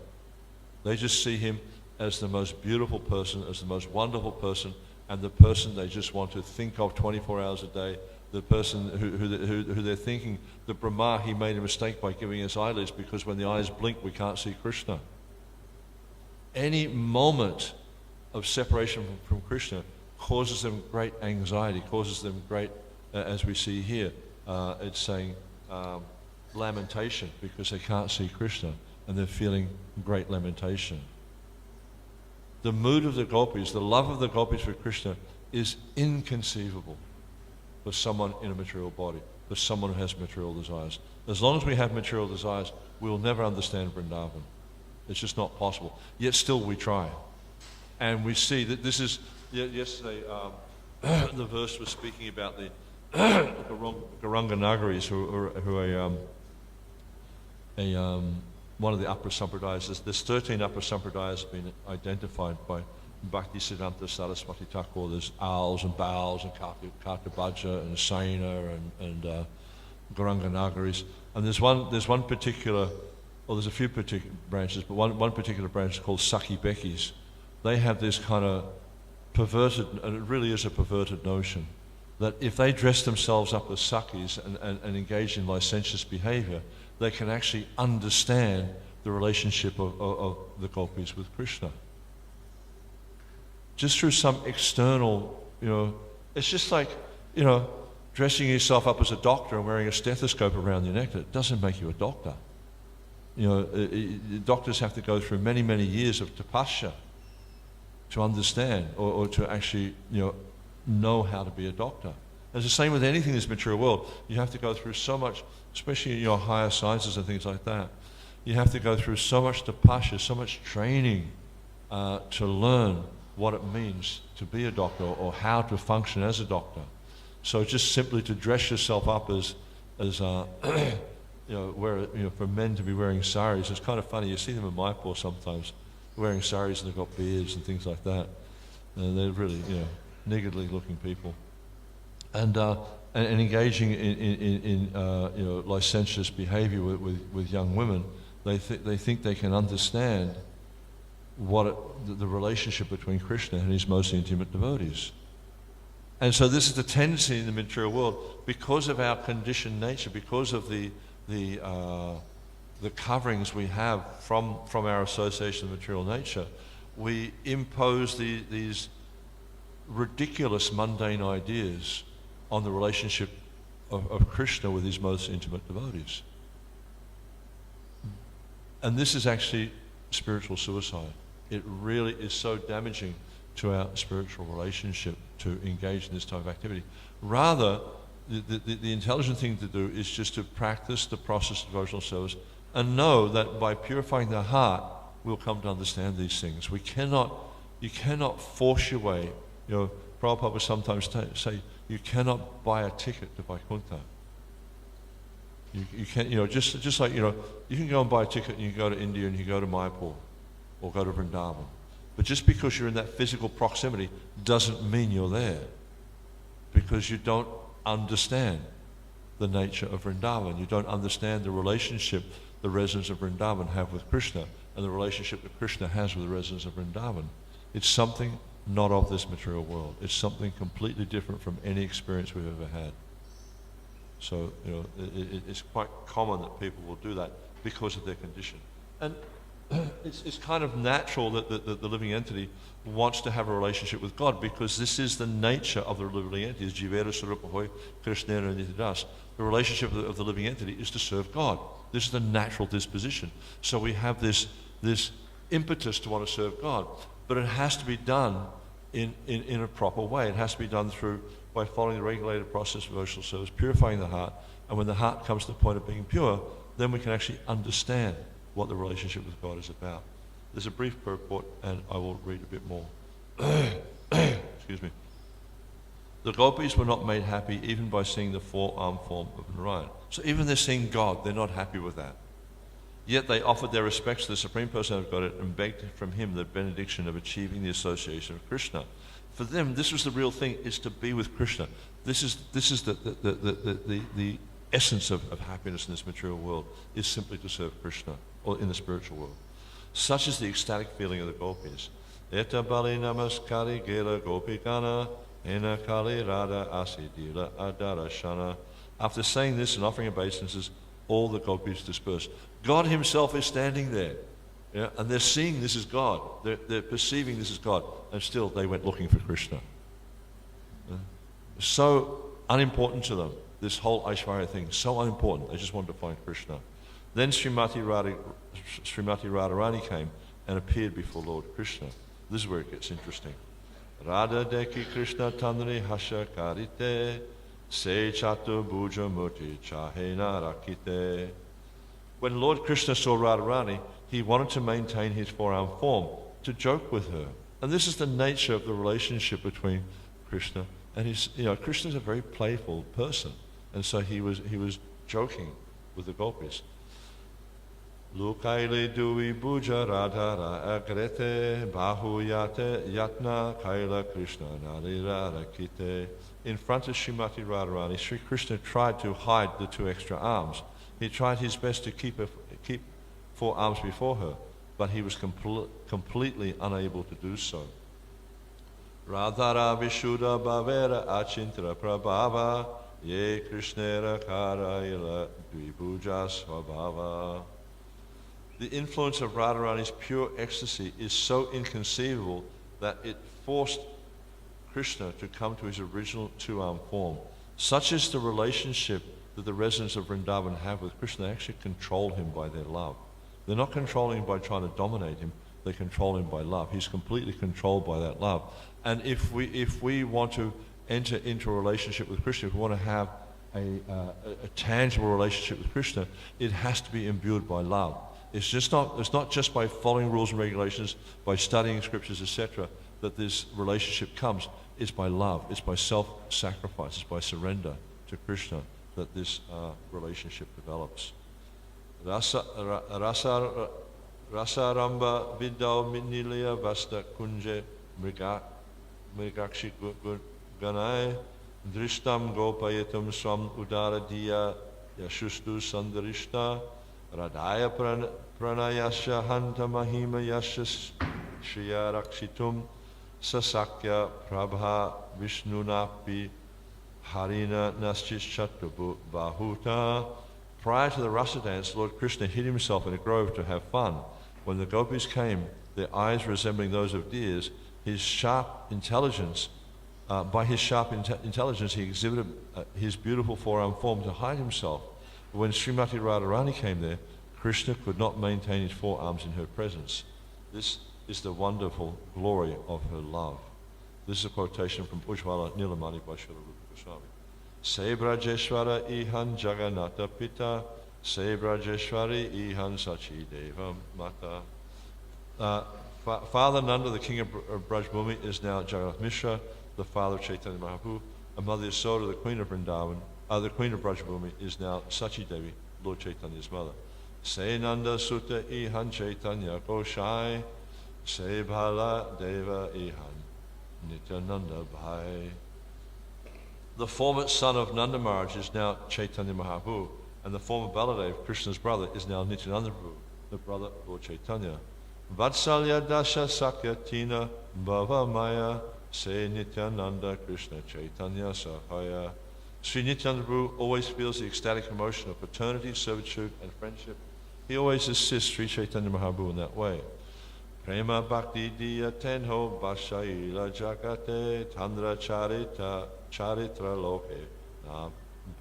They just see him as the most beautiful person, as the most wonderful person, and the person they just want to think of 24 hours a day, the person who they're thinking that Brahma, he made a mistake by giving us eyelids because when the eyes blink, we can't see Krishna. Any moment of separation from Krishna causes them great anxiety, causes them great, as we see here, it's saying lamentation because they can't see Krishna and they're feeling great lamentation. The mood of the gopis, the love of the gopis for Krishna is inconceivable for someone in a material body, for someone who has material desires. As long as we have material desires, we'll never understand Vrindavan. It's just not possible. Yet still we try. And we see that this is, yesterday the verse was speaking about the Garanga Nagaris, who are one of the upper sampradayas. There's 13 upper sampradayas have been identified by Bhaktisiddhanta Saraswati Thakur. There's Owls and Bowls and Kartabhaja and Saina and Garanga Nagaris. And there's one particular, there's a few particular branches, but one particular branch called Sakhi Bekis. They have this kind of perverted, and it really is a perverted notion, that if they dress themselves up as Sakis and engage in licentious behavior, they can actually understand the relationship of the gopis with Krishna. Just through some external, it's just like, dressing yourself up as a doctor and wearing a stethoscope around your neck. It doesn't make you a doctor. Doctors have to go through many, many years of tapasya to understand or to actually, know how to be a doctor. It's the same with anything in this material world. You have to go through so much, especially in your higher sciences and things like that. You have to go through so much tapasya, so much training to learn what it means to be a doctor or how to function as a doctor. So just simply to dress yourself up as for men to be wearing saris, it's kind of funny. You see them in Mayapur sometimes wearing saris and they've got beards and things like that. And they're really, niggardly looking people. And engaging in licentious behavior with young women, they think they can understand the relationship between Krishna and his most intimate devotees. And so this is the tendency in the material world, because of our conditioned nature, because of the coverings we have from our association with material nature, we impose these ridiculous mundane ideas on the relationship of Krishna with his most intimate devotees. And this is actually spiritual suicide. It really is so damaging to our spiritual relationship to engage in this type of activity. Rather, the intelligent thing to do is just to practice the process of devotional service and know that by purifying the heart, we'll come to understand these things. You cannot force your way. Prabhupada would sometimes say, you cannot buy a ticket to Vaikuntha. You can't, just like, you can go and buy a ticket and you can go to India and you can go to Mayapur or go to Vrindavan. But just because you're in that physical proximity doesn't mean you're there, because you don't understand the nature of Vrindavan. You don't understand the relationship the residents of Vrindavan have with Krishna and the relationship that Krishna has with the residents of Vrindavan. It's something not of this material world. It's something completely different from any experience we've ever had. So, it's quite common that people will do that because of their condition. And it's kind of natural that the living entity wants to have a relationship with God, because this is the nature of the living entity. The relationship of the living entity is to serve God. This is the natural disposition. So we have this impetus to want to serve God, but it has to be done in a proper way. It has to be done by following the regulated process of devotional service, purifying the heart, and when the heart comes to the point of being pure, then we can actually understand what the relationship with God is about. There's a brief purport, and I will read a bit more. Excuse me. The gopis were not made happy even by seeing the four-armed form of Narayan. So even they're seeing God, they're not happy with that. Yet they offered their respects to the Supreme Personality of Godhead and begged from him the benediction of achieving the association of Krishna. For them, this was the real thing, is to be with Krishna. This is the essence of happiness in this material world, is simply to serve Krishna, or in the spiritual world. Such is the ecstatic feeling of the gopis. Eta bali namaskari gela gopikana, ena kali rada asidila adarashana. After saying this and offering obeisances, all the gopis disperse. God himself is standing there, and they're seeing this as God. They're perceiving this as God, and still they went looking for Krishna. So unimportant to them, this whole Aishwarya thing, so unimportant. They just wanted to find Krishna. Then Srimati Radharani came and appeared before Lord Krishna. This is where it gets interesting. Radha deki Krishna tandri hasha karite, se chatu bhuja murti chahena rakite. When Lord Krishna saw Radharani, he wanted to maintain his four-armed form, to joke with her. And this is the nature of the relationship between Krishna and his, Krishna is a very playful person. And so he was joking with the gopis. Lukaile dui bhuja radhara agrete bahu yate yatna kaila Krishna narira rakite. In front of Srimati Radharani, Sri Krishna tried to hide the two extra arms. He tried his best to keep four arms before her, but he was completely unable to do so. Radhara Vishuddha Bhavera Achintra Prabhava Ye Krishnera Karayala Dvipuja Swabhava. The influence of Radharani's pure ecstasy is so inconceivable that it forced Krishna to come to his original two-armed form. Such is the relationship that the residents of Vrindavan have with Krishna. They actually control him by their love. They're not controlling him by trying to dominate him. They control him by love. He's completely controlled by that love. And if we want to enter into a relationship with Krishna, if we want to have a tangible relationship with Krishna, it has to be imbued by love. It's not just by following rules and regulations, by studying scriptures, etc., that this relationship comes. It's by love. It's by self-sacrifice. It's by surrender to Krishna that this relationship develops. Rasaramba Vidau Minilia Vasta Kunje Mrigakshi Ganai Drishtam Gopayatum Swam Udara Diya Yashustu Sandarishta Radaya Pranayasya Hanta Mahima Yasya Shriya Rakshitum Sasakya Prabha Vishnunapi Harina Naschishatabu Bahuta. Prior to the rasa dance, Lord Krishna hid himself in a grove to have fun. When the gopis came, their eyes resembling those of deers, his sharp intelligence, by his sharp intelligence, he exhibited his beautiful four-armed form to hide himself. But when Srimati Radharani came there, Krishna could not maintain his forearms in her presence. This is the wonderful glory of her love. This is a quotation from Ujjvala Nilamani by Srila Rupa Goswami. Se Brajeshwara ihan Jagannatha Pita, Se Brajeshwari ihan Sachi Deva Mata. Father Nanda, the king of Brajbhumi, is now Jagannath Mishra, the father of Chaitanya Mahaprabhu, and Mother Yasoda, the queen of Vrindavan, the queen of Brajbhumi, is now Sachi Devi, Lord Chaitanya's mother. Se Nanda Sutta ihan Chaitanya Goshai, Se Bhala Deva ihan Nityananda Bhai. The former son of Nanda Maharaj is now Chaitanya Mahaprabhu, and the former Baladev, Krishna's brother, is now Nityananda Prabhu, the brother of Lord Chaitanya. Vatsalya Dasha Sakya Tina Bhava Maya Se Nityananda Krishna Chaitanya Sahaya. Sri Nityananda Prabhu always feels the ecstatic emotion of fraternity, servitude, and friendship. He always assists Sri Chaitanya Mahaprabhu in that way. Prema Bhakti Diya Tenho Bashaila Jagate Tandra Charitra Loke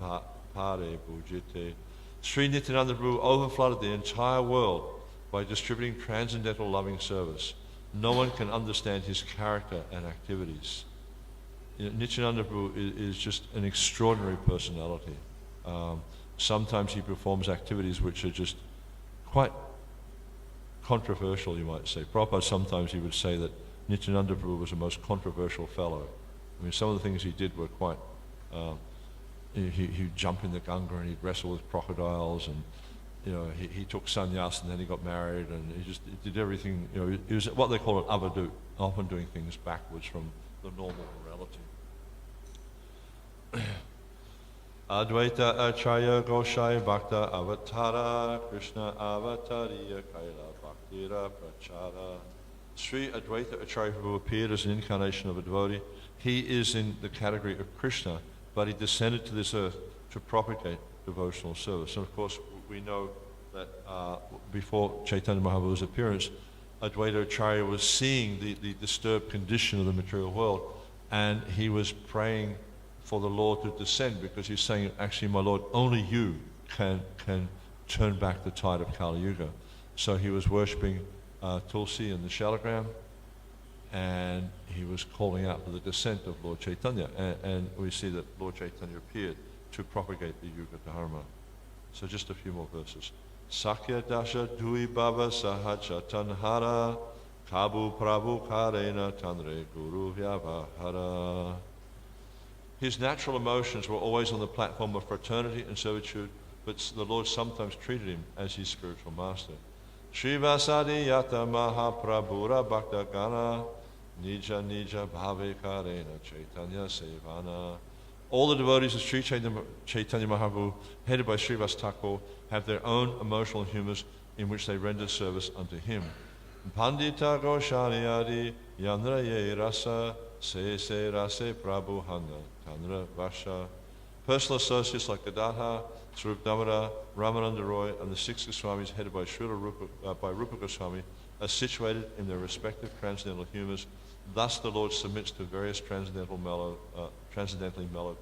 Na Pare Bhujite. Sri Nityananda Prabhu overflooded the entire world by distributing transcendental loving service. No one can understand his character and activities. Nityananda Prabhu is just an extraordinary personality. Sometimes he performs activities which are just quite controversial, you might say. Prabhupada, sometimes he would say that Nityananda Prabhu was the most controversial fellow. I mean, some of the things he did were quite... he'd jump in the Ganga and he'd wrestle with crocodiles, and he took sannyas and then he got married, and he did everything. He was what they call an avadut, often doing things backwards from the normal morality. Advaita Acharya Goshai Bhakta Avatara Krishna Avatariya Kaila Bhaktira Prachara. Sri Advaita Acharya Prabhu appeared as an incarnation of a devotee. He is in the category of Krishna, but he descended to this earth to propagate devotional service. And of course, we know that before Chaitanya Mahaprabhu's appearance, Advaita Acharya was seeing the disturbed condition of the material world, and he was praying for the Lord to descend, because he's saying, actually, my Lord, only you can turn back the tide of Kali Yuga. So he was worshipping Tulsi in the shalagram, and he was calling out for the descent of Lord Chaitanya, and we see that Lord Chaitanya appeared to propagate the Yuga Dharma. So just a few more verses. Sakya Dasha Dui Baba Sahaja Tanhara Kabu Prabhu Karena Tanre Guru Vyavahara. His natural emotions were always on the platform of fraternity and servitude, but the Lord sometimes treated him as his spiritual master. Srivasadi Yata Mahaprabhura Bhakta Gana Nija Nija Bhave Karena Chaitanya Sevana. All the devotees of Sri Chaitanya Mahaprabhu, headed by Srivas Thakur, have their own emotional humors in which they render service unto him. Pandita Goshani Adi Yandraye Rasa Se Rase Prabhu Hanga, Tanra Vasha. Personal associates like Gadadhar, Swarup Damodar, Ramananda Roy, and the six Goswamis headed by Rupa Goswami are situated in their respective transcendental humours. Thus the Lord submits to various transcendentally mellow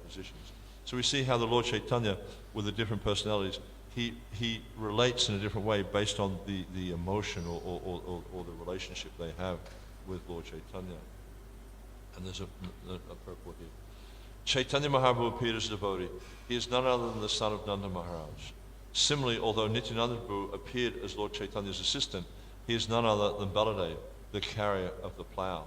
positions. So we see how the Lord Chaitanya, with the different personalities, he relates in a different way based on the emotion or the relationship they have with Lord Chaitanya. And there's a purport here. Chaitanya Mahaprabhu appeared as a devotee. He is none other than the son of Nanda Maharaj. Similarly, although Nityananda Prabhu appeared as Lord Chaitanya's assistant, he is none other than Baladev, the carrier of the plough.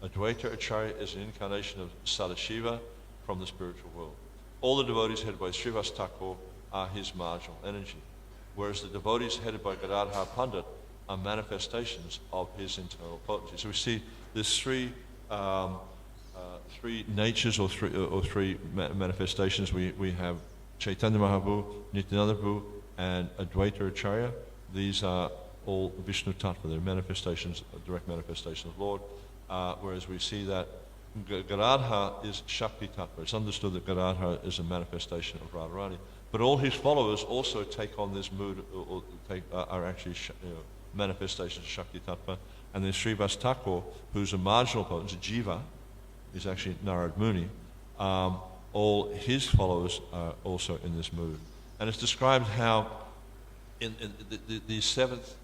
Advaita Acharya is an incarnation of Sadashiva from the spiritual world. All the devotees headed by Srivas Thakur are his marginal energy, whereas the devotees headed by Gadadhar Pandit are manifestations of his internal potency. So we see there's three natures or three manifestations. We have Chaitanya Mahaprabhu, Nityananda Prabhu, and Advaita Acharya. These are all Vishnu Tattva. They're manifestations, direct manifestation of the Lord. Whereas we see that Gadadhar is Shakti Tattva. It's understood that Gadadhar is a manifestation of Radharani. But all his followers also take on this mood, are actually manifestations of Shakti Tattva. And then Srivas Thakur, who's a marginal potency, Jiva, is actually Narad Muni. All his followers are also in this mood. And it's described how in the 7th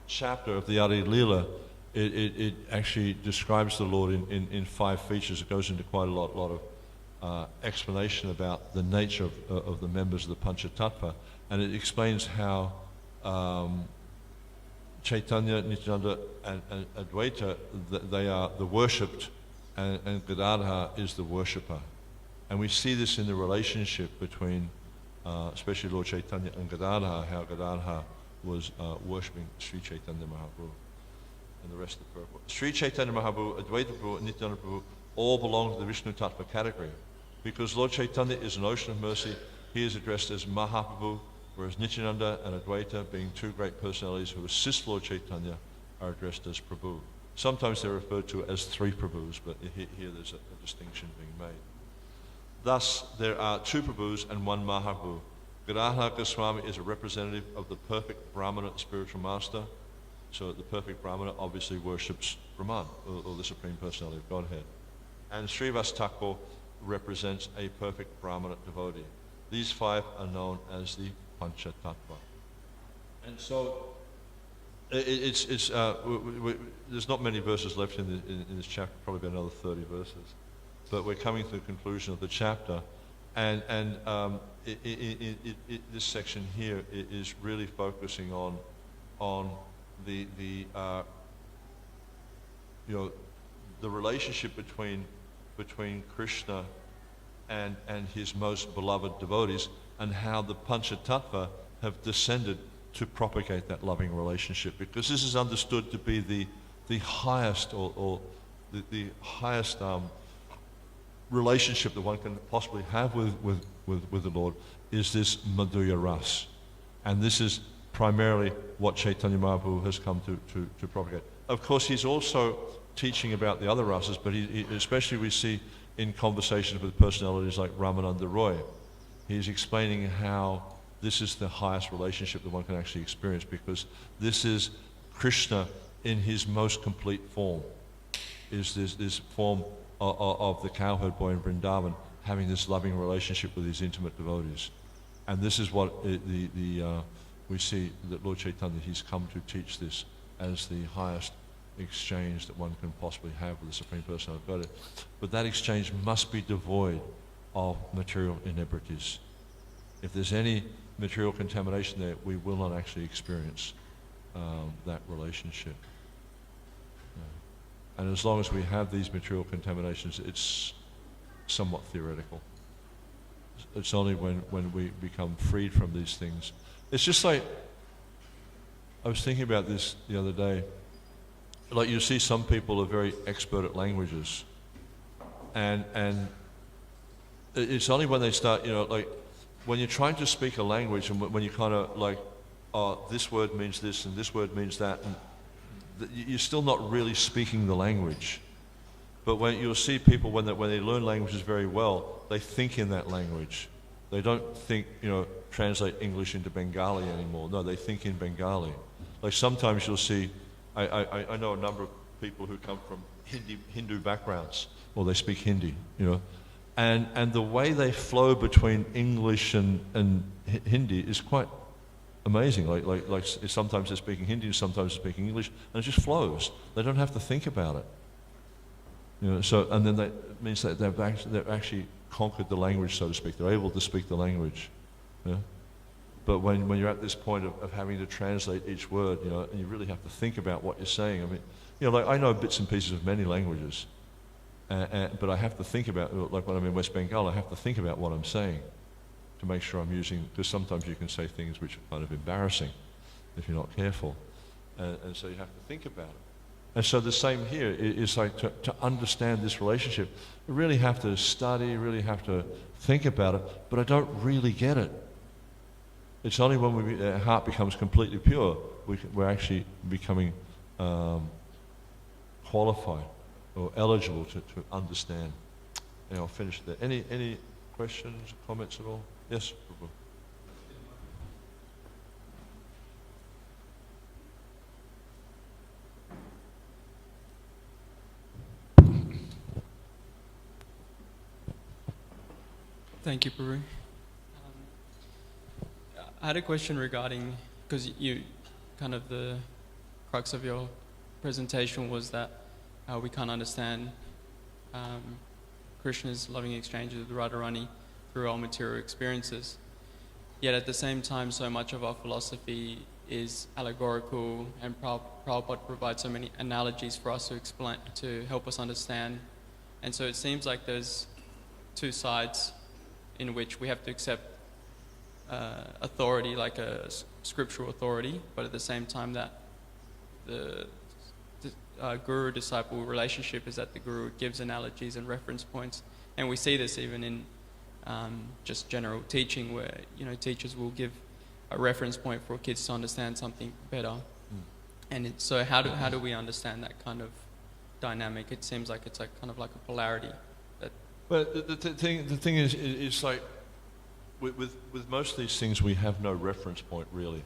chapter of the Adi Leela, it actually describes the Lord in 5 features. It goes into quite a lot of explanation about the nature of the members of the Panchatattva, and it explains how Chaitanya, Nityananda, and Advaita, they are the worshipped, and Gadadhar is the worshipper. And we see this in the relationship between, especially Lord Chaitanya and Gadadhar, how Gadadhar was worshipping Sri Chaitanya Mahaprabhu and the rest of the purport. Sri Chaitanya Mahaprabhu, Advaita Prabhu, and Nityananda Prabhu all belong to the Vishnu Tattva category. Because Lord Chaitanya is an ocean of mercy, he is addressed as Mahaprabhu, whereas Nityananda and Advaita, being 2 great personalities who assist Lord Chaitanya, are addressed as Prabhu. Sometimes they're referred to as 3 Prabhus, but here there's a distinction being made. Thus, there are 2 Prabhus and 1 Mahaprabhu. Gadadhar Goswami is a representative of the perfect Brahmana spiritual master. So the perfect Brahmana obviously worships Brahman, or the Supreme Personality of Godhead. And Srivas Thakur represents a perfect Brahmana devotee. These 5 are known as the Panchatattva. And so there's not many verses left in this chapter, probably about another 30 verses. But we're coming to the conclusion of the chapter, and this section here is really focusing on the relationship between Krishna and his most beloved devotees, and how the Panchatattva have descended to propagate that loving relationship, because this is understood to be the highest or the highest relationship that one can possibly have with the Lord, is this Madhurya Ras. And this is primarily what Chaitanya Mahaprabhu has come to propagate. Of course, he's also teaching about the other rasas, but he especially we see in conversations with personalities like Ramananda Roy, he's explaining how this is the highest relationship that one can actually experience, because this is Krishna in his most complete form, is this form of the cowherd boy in Vrindavan, having this loving relationship with his intimate devotees. And this is what we see that Lord Chaitanya, he's come to teach this as the highest exchange that one can possibly have with the Supreme Personality of Godhead. But that exchange must be devoid of material inebrities. If there's any material contamination there, we will not actually experience that relationship. And as long as we have these material contaminations, it's somewhat theoretical. It's only when we become freed from these things. It's just like, I was thinking about this the other day. Like, you see some people are very expert at languages, and it's only when they start, like when you're trying to speak a language, and when you kind of like, oh, this word means this and this word means that, and you're still not really speaking the language. But when you'll see people when they learn languages very well, they think in that language. They don't think, translate English into Bengali anymore. No, they think in Bengali. Like sometimes you'll see, I know a number of people who come from Hindu backgrounds, or they speak Hindi, and the way they flow between English and Hindi is quite amazing. Like sometimes they're speaking Hindi, sometimes they're speaking English, and it just flows. They don't have to think about it. So, and then that means that they've actually conquered the language, so to speak. They're able to speak the language. But when you're at this point of having to translate each word, and you really have to think about what you're saying. I mean, like I know bits and pieces of many languages, but I have to think about, like when I'm in West Bengal, I have to think about what I'm saying to make sure I'm using, because sometimes you can say things which are kind of embarrassing if you're not careful. And so you have to think about it. And so the same here is like to understand this relationship, you really have to study, really have to think about it, but I don't really get it. It's only when our heart becomes completely pure, we're actually becoming qualified or eligible to understand. And I'll finish there. Any questions, comments at all? Yes, Prabhu. Thank you, Prabhu. I had a question regarding, because you, kind of the crux of your presentation was that we can't understand Krishna's loving exchanges with Radharani through our material experiences. Yet at the same time, so much of our philosophy is allegorical, and Prabhupada provides so many analogies for us to explain, to help us understand. And so it seems like there's two sides in which we have to accept authority, like a scriptural authority, but at the same time that the guru-disciple relationship is that the guru gives analogies and reference points. And we see this even in just general teaching, where teachers will give a reference point for kids to understand something better. And so how do we understand that kind of dynamic? It seems like it's like kind of like a polarity. But the thing is like with most of these things we have no reference point really,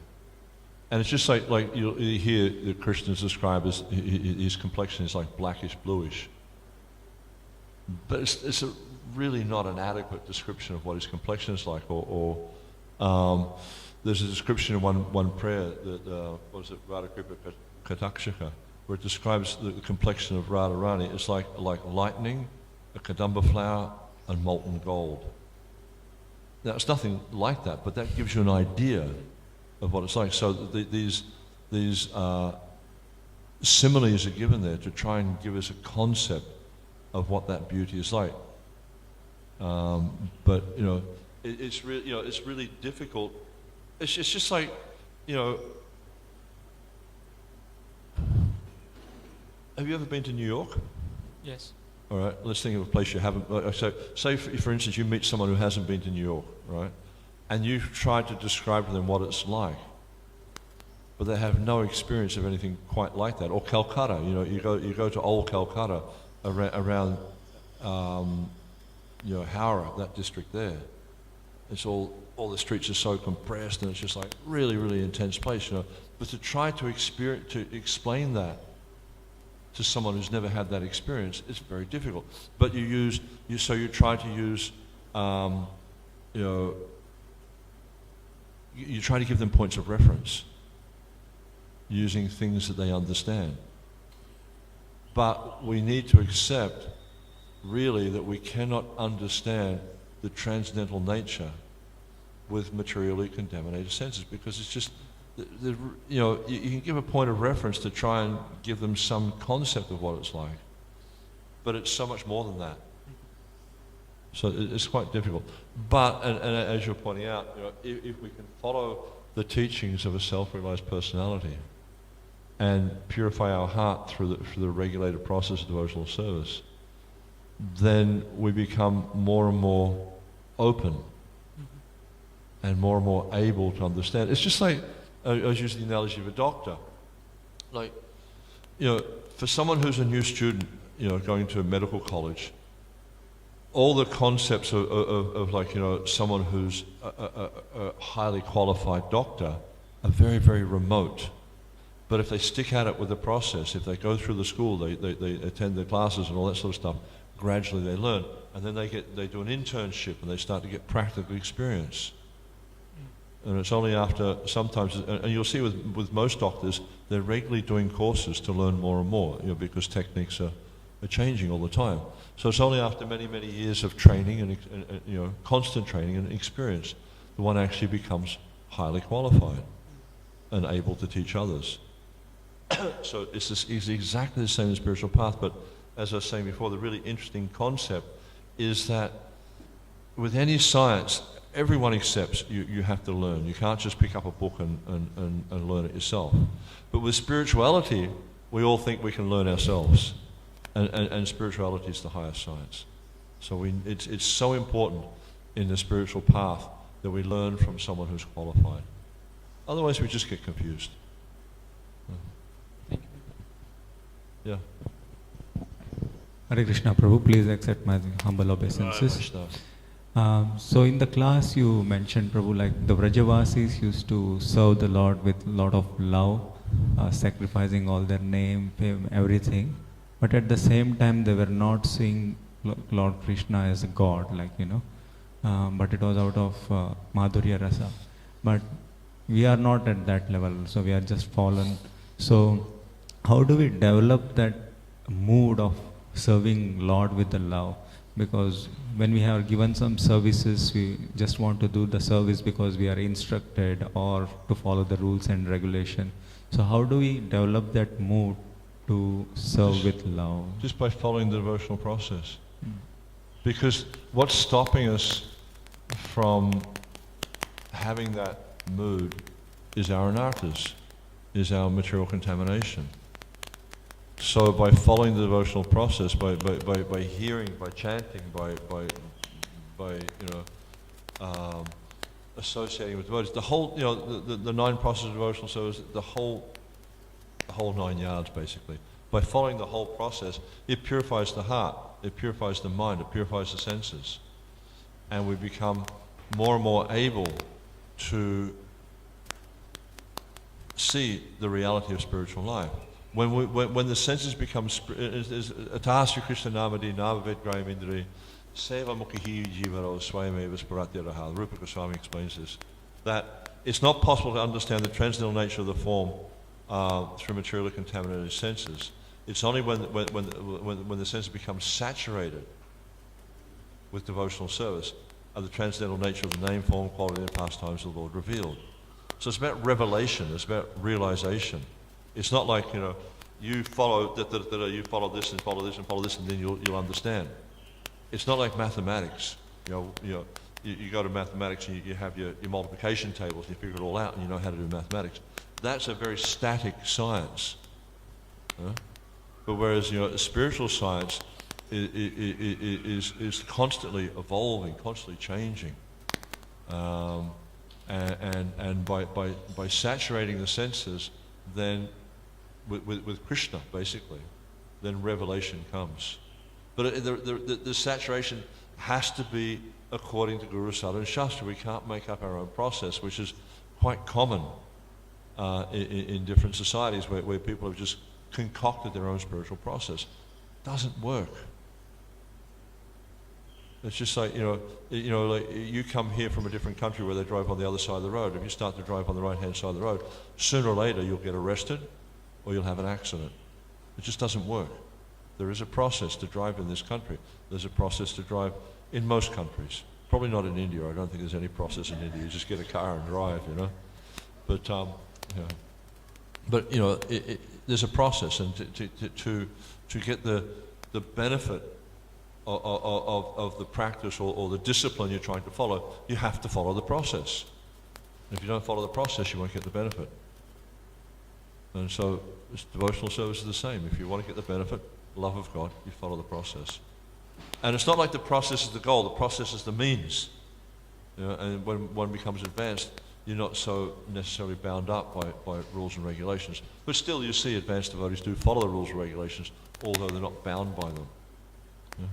and it's just like you hear the Christians describe as his complexion is like blackish bluish, but it's really not an adequate description of what his complexion is like. Or there's a description in one prayer that what is it, Radhakripa Katakshaka, where it describes the complexion of Radharani. It's like lightning, a kadamba flower, and molten gold. Now, it's nothing like that, but that gives you an idea of what it's like. So these similes are given there to try and give us a concept of what that beauty is like. But it's really it's really difficult. It's just like Have you ever been to New York? Yes. All right, let's think of a place you haven't. So, say for instance, you meet someone who hasn't been to New York, right? And you try to describe to them what it's like, but they have no experience of anything quite like that. Or Calcutta, you go to old Calcutta around, Howrah, that district there. It's all the streets are so compressed, and it's just like really, really intense place, But to try to explain that to someone who's never had that experience, it's very difficult. But you try to use, you try to give them points of reference, using things that they understand. But we need to accept, really, that we cannot understand the transcendental nature with materially contaminated senses, because it's just, you can give a point of reference to try and give them some concept of what it's like, but it's so much more than that. So it's quite difficult. But, and as you're pointing out, if we can follow the teachings of a self-realized personality and purify our heart through the regulated process of devotional service, then we become more and more open and more able to understand. It's just like, I was using the analogy of a doctor. Like, for someone who's a new student going to medical college, all the concepts of like, someone who's a highly qualified doctor are very, very remote. But if they stick at it with the process, if they go through the school, they attend the classes and all that sort of stuff, gradually they learn. And then they do an internship and they start to get practical experience. And it's only after sometimes, and you'll see with most doctors, they're regularly doing courses to learn more and more, because techniques are changing all the time. So it's only after many, many years of training and constant training and experience that one actually becomes highly qualified and able to teach others. So it's exactly the same in the spiritual path, but as I was saying before, the really interesting concept is that with any science, everyone accepts you have to learn. You can't just pick up a book and learn it yourself. But with spirituality, we all think we can learn ourselves. And spirituality is the highest science. So it's so important in the spiritual path that we learn from someone who's qualified. Otherwise we just get confused. Yeah. Hare Krishna, Prabhu, please accept my humble obeisances. So in the class you mentioned, Prabhu, like the Vrajavasis used to serve the Lord with a lot of love, sacrificing all their name, fame, everything. But at the same time they were not seeing Lord Krishna as a God, but it was out of Madhurya Rasa. But we are not at that level, so we are just fallen. So how do we develop that mood of serving Lord with the love? Because when we have given some services, we just want to do the service because we are instructed or to follow the rules and regulation. So how do we develop that mood to serve with love? Just by following the devotional process. Because what's stopping us from having that mood is our anarthas, is our material contamination. So by following the devotional process, by hearing, by chanting, by associating with devotees, the whole, the 9 processes of devotional service, the whole 9 yards basically. By following the whole process, it purifies the heart, it purifies the mind, it purifies the senses, and we become more and more able to see the reality of spiritual life. When the senses become Atasri Krishna Namadi Navavet Graham Indri Seva Mukhi Jivaro Swayameva Sparatiraha. Rupa Goswami explains this, that it's not possible to understand the transcendental nature of the form through materially contaminated senses. It's only when the senses become saturated with devotional service are the transcendental nature of the name, form, quality, and pastimes of the Lord revealed. So it's about revelation, it's about realization. It's not like, you follow you follow this and follow this and follow this and then you'll understand. It's not like mathematics. You go to mathematics and you have your multiplication tables and you figure it all out and you know how to do mathematics. That's a very static science. But whereas spiritual science is constantly evolving, constantly changing, and by saturating the senses, then with Krishna basically, then revelation comes. But the saturation has to be according to Guru, Sadhu and Shastra. We can't make up our own process, which is quite common in different societies where people have just concocted their own spiritual process. Doesn't work. It's just like, like you come here from a different country where they drive on the other side of the road. If you start to drive on the right-hand side of the road, sooner or later you'll get arrested or you'll have an accident. It just doesn't work. There is a process to drive in this country. There's a process to drive in most countries. Probably not in India. I don't think there's any process in India. You just get a car and drive, But, there's a process, and to get the benefit of the practice or the discipline you're trying to follow, you have to follow the process. And if you don't follow the process, you won't get the benefit. And so devotional service is the same. If you want to get the benefit, love of God, you follow the process. And it's not like the process is the goal, the process is the means. And when one becomes advanced, you're not so necessarily bound up by rules and regulations. But still, you see advanced devotees do follow the rules and regulations, although they're not bound by them. Yeah.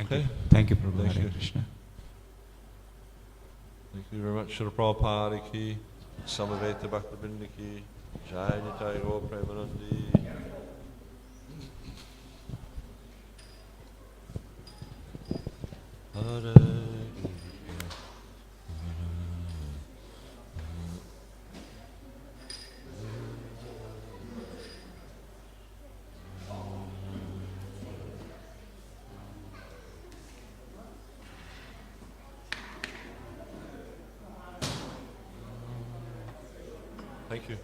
Okay. Thank you, Prabhu. Thank Hare you. Krishna. Thank you very much. Srila Prabhupada ki, Samaveta Bhaktivinoda ki, Jai Nitai Gaur Premanandi. Hare Thank you.